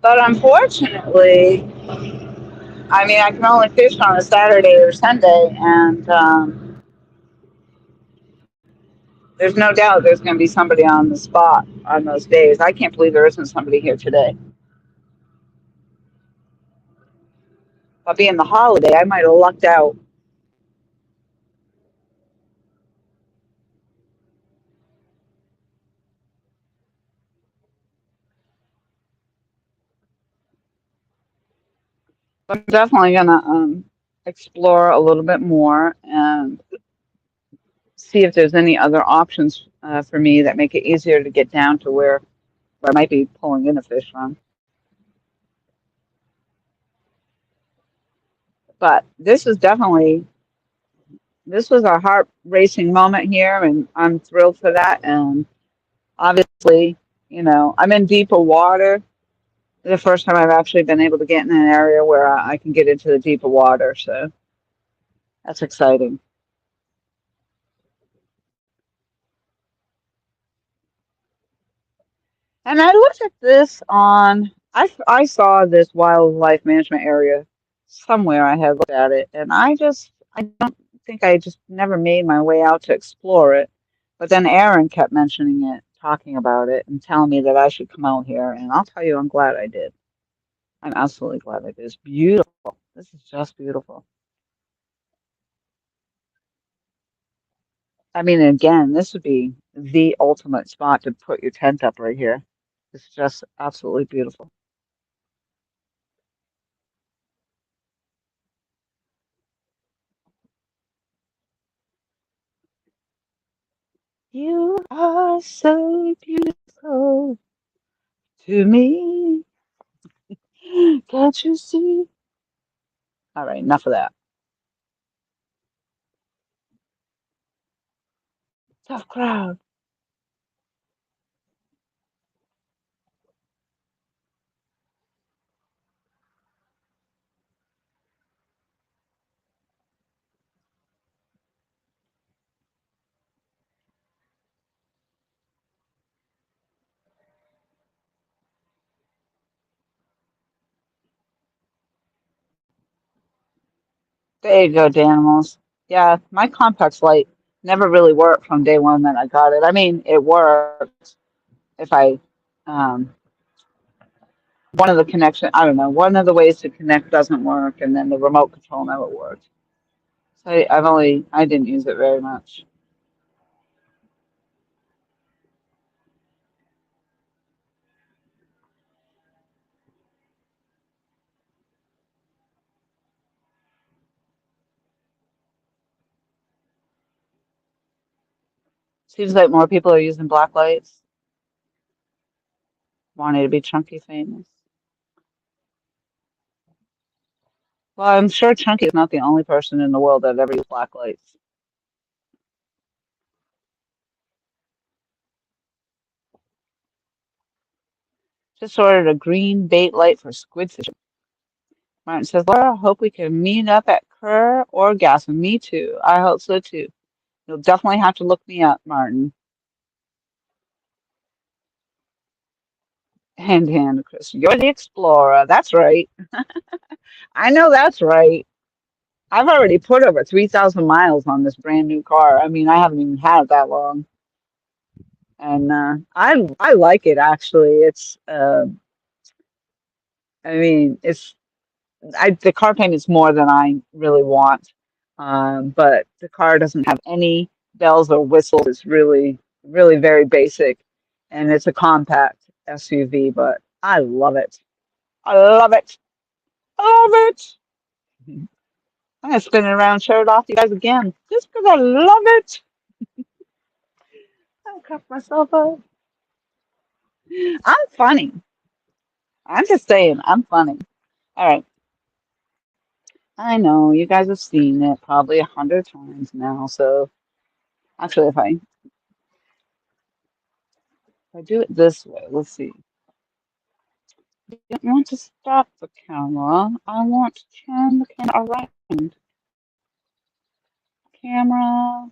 unfortunately, I mean, I can only fish on a Saturday or Sunday, and there's no doubt there's going to be somebody on the spot on those days. I can't believe there isn't somebody here today. But being the holiday, I might have lucked out. But I'm definitely going to explore a little bit more and see if there's any other options for me that make it easier to get down to where I might be pulling in a fish from. But this was a heart racing moment here, and I'm thrilled for that. And obviously, I'm in deeper water. The first time I've actually been able to get in an area where I can get into the deeper water. So that's exciting. And I looked at this I saw this wildlife management area somewhere. I had looked at it, and I don't think I just never made my way out to explore it. But then Aaron kept mentioning it, talking about it, and telling me that I should come out here. And I'll tell you, I'm glad I did. I'm absolutely glad I did. It's beautiful. This is just beautiful. I mean, again, this would be the ultimate spot to put your tent up right here. It's just absolutely beautiful. You are so beautiful to me. Can't you see? All right, enough of that. Tough crowd. There you go, Danimals. Yeah, my complex light never really worked from day one that I got it. I mean, it worked if I, um, one of the connection, I don't know, one of the ways to connect doesn't work, and then the remote control never worked. So I didn't use it very much. Seems like more people are using black lights, wanting to be chunky famous. Well, I'm sure Chunky is not the only person in the world that ever used black lights. Just ordered a green bait light for squid fishing. Martin says, Laura, hope we can meet up at Kerr or Gas. Me too. I hope so too. You'll definitely have to look me up, Martin. Hand to hand, Chris. You're the explorer. That's right. I know that's right. I've already put over 3,000 miles on this brand new car. I mean, I haven't even had it that long. And I like it actually. I mean, the car payment's more than I really want. But the car doesn't have any bells or whistles. It's really, really very basic. And it's a compact SUV, but I love it. I love it. I love it. I'm gonna spin it around and show it off to you guys again. Just because I love it. I'll cuff myself up. I'm funny. I'm just saying, I'm funny. All right. I know you guys have seen it probably 100 times now. So actually, if I do it this way, let's see. I don't want to stop the camera. I want to turn the camera around. Camera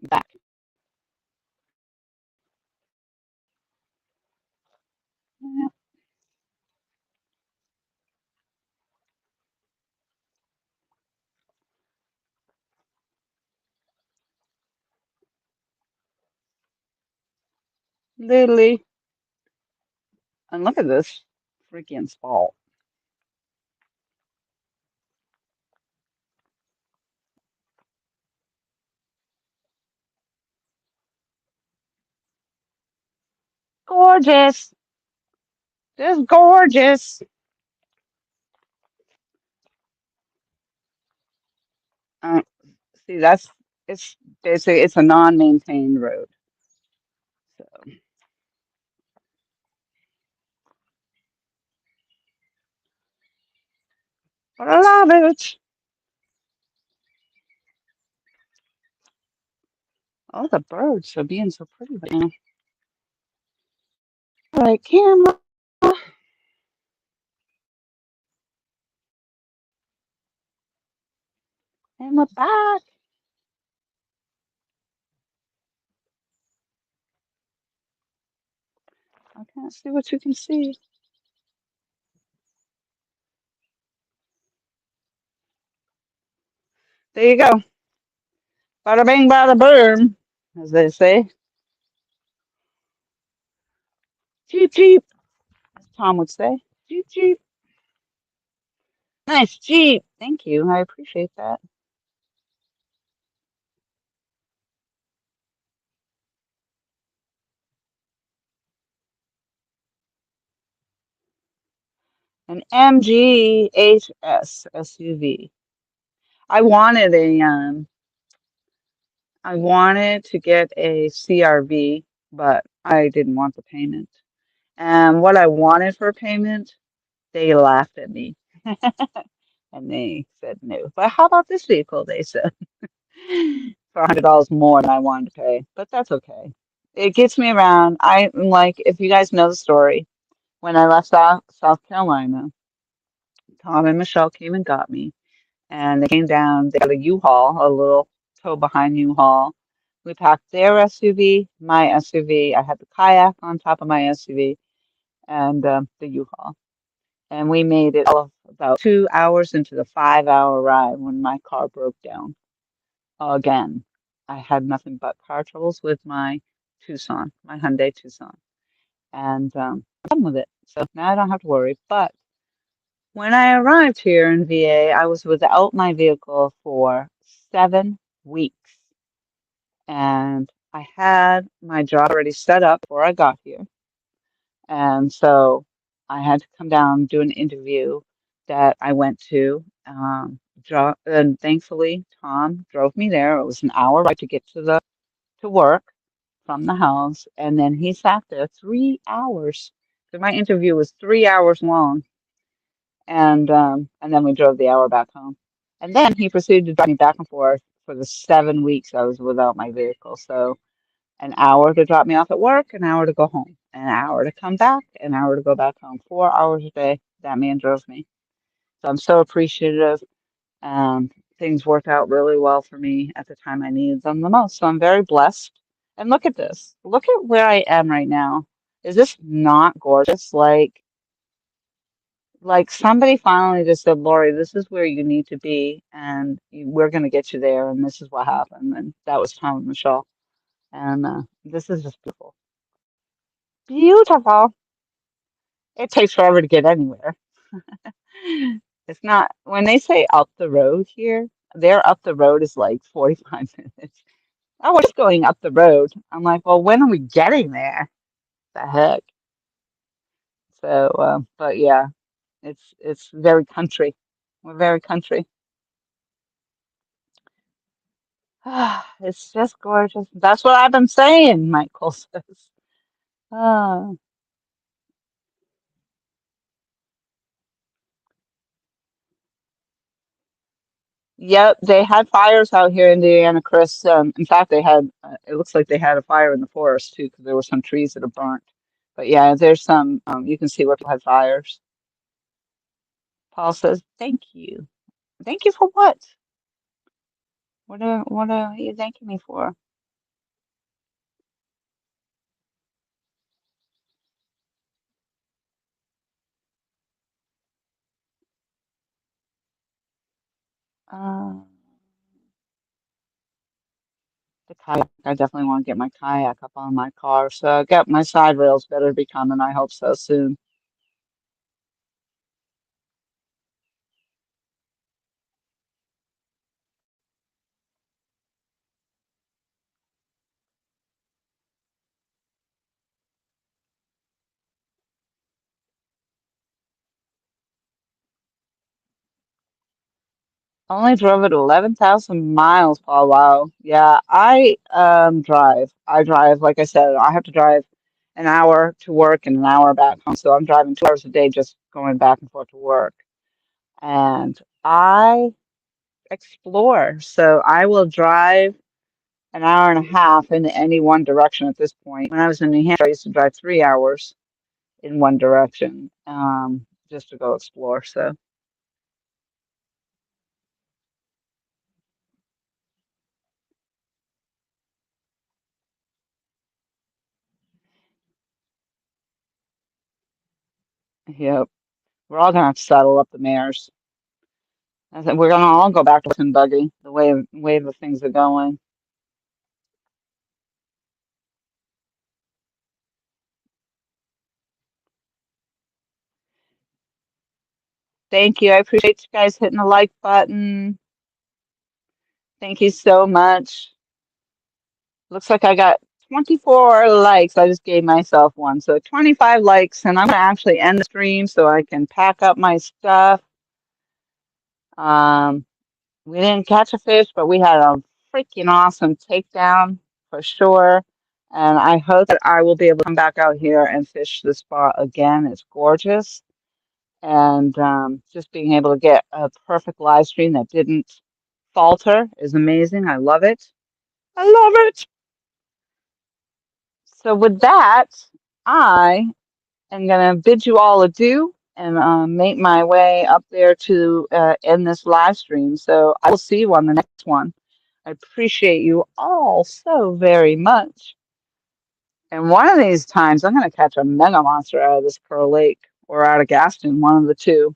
back. Yeah, literally. And look at this freaking spot. Gorgeous. Just gorgeous. Uh, See, it's basically it's a non-maintained road. So, but I love it. Oh, the birds are being so pretty right now. All right, camera, and we're back. I can't see what you can see. There you go. Bada bing, bada boom, as they say. Cheep, cheep, as Tom would say. Cheep, cheep. Nice cheep. Thank you. I appreciate that. An MGHS SUV. I wanted a I wanted to get a CRV, but I didn't want the payment. And what I wanted for payment, they laughed at me and they said no. But how about this vehicle? They said for $100 more than I wanted to pay, but that's okay. It gets me around. I'm like, if you guys know the story, when I left South Carolina, Tom and Michelle came and got me, and they came down. They got a U-Haul, a little tow behind U-Haul. We packed their SUV, my SUV. I had the kayak on top of my SUV and the U-Haul. And we made it all of about 2 hours into the 5 hour ride when my car broke down again. I had nothing but car troubles with my Tucson, my Hyundai Tucson. And I'm done with it. So now I don't have to worry. But when I arrived here in VA, I was without my vehicle for 7 weeks. And I had my job already set up before I got here. And so I had to come down and do an interview that I went to. And thankfully, Tom drove me there. It was an hour ride to get to work from the house, and then he sat there 3 hours. So my interview was 3 hours long, and then we drove the hour back home. And then he proceeded to drive me back and forth for the 7 weeks I was without my vehicle. So an hour to drop me off at work, an hour to go home, an hour to come back, an hour to go back home. 4 hours a day that man drove me. So I'm so appreciative. Things worked out really well for me at the time I needed them the most. So I'm very blessed. And look at this. Look at where I am right now. Is this not gorgeous? Like somebody finally just said, Lori, this is where you need to be, and we're going to get you there. And this is what happened. And that was Tom and Michelle. And this is just beautiful. Beautiful. It takes forever to get anywhere. It's not, when they say up the road here, their up the road is like 45 minutes. Oh, we're just going up the road. I'm like, well, when are we getting there? The heck? So, but yeah, it's very country. We're very country. It's just gorgeous. That's what I've been saying, Michael says. Ah, yep, they had fires out here in Indiana, Chris. In fact, they had, it looks like they had a fire in the forest too, because there were some trees that are burnt. But yeah, there's some, you can see where people had fires. Paul says, thank you. Thank you for what? What are you thanking me for? Uh, the kayak. I definitely want to get my kayak up on my car. So I got my side rails better be coming. I hope so soon. Only drove it 11,000 miles, Paul. Wow. Yeah, I drive. I drive, like I said, I have to drive an hour to work and an hour back home. So I'm driving 2 hours a day just going back and forth to work. And I explore. So I will drive an hour and a half in any one direction at this point. When I was in New Hampshire, I used to drive 3 hours in one direction, just to go explore. So, yep, we're all gonna have to saddle up the mares. I think we're gonna all go back to and buggy the way the things are going. Thank you. I appreciate you guys hitting the like button. Thank you so much. Looks like I got 24 likes. I just gave myself one. So 25 likes, and I'm gonna actually end the stream so I can pack up my stuff. Um, we didn't catch a fish, but we had a freaking awesome takedown for sure. And I hope that I will be able to come back out here and fish the spot again. It's gorgeous. And just being able to get a perfect live stream that didn't falter is amazing. I love it. I love it. So with that, I am going to bid you all adieu and make my way up there to end this live stream. So I will see you on the next one. I appreciate you all so very much. And one of these times, I'm going to catch a mega monster out of this Pearl Lake or out of Gaston, one of the two.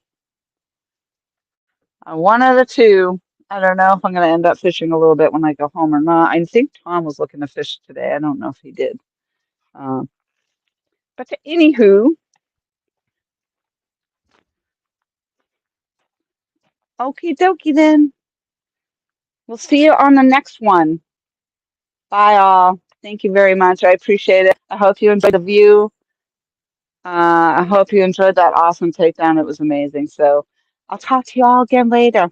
One of the two. I don't know if I'm going to end up fishing a little bit when I go home or not. I think Tom was looking to fish today. I don't know if he did. Um, but anywho, okie dokie then. We'll see you on the next one. Bye all. Thank you very much. I appreciate it. I hope you enjoyed the view. I hope you enjoyed that awesome takedown. It was amazing. So I'll talk to you all again later.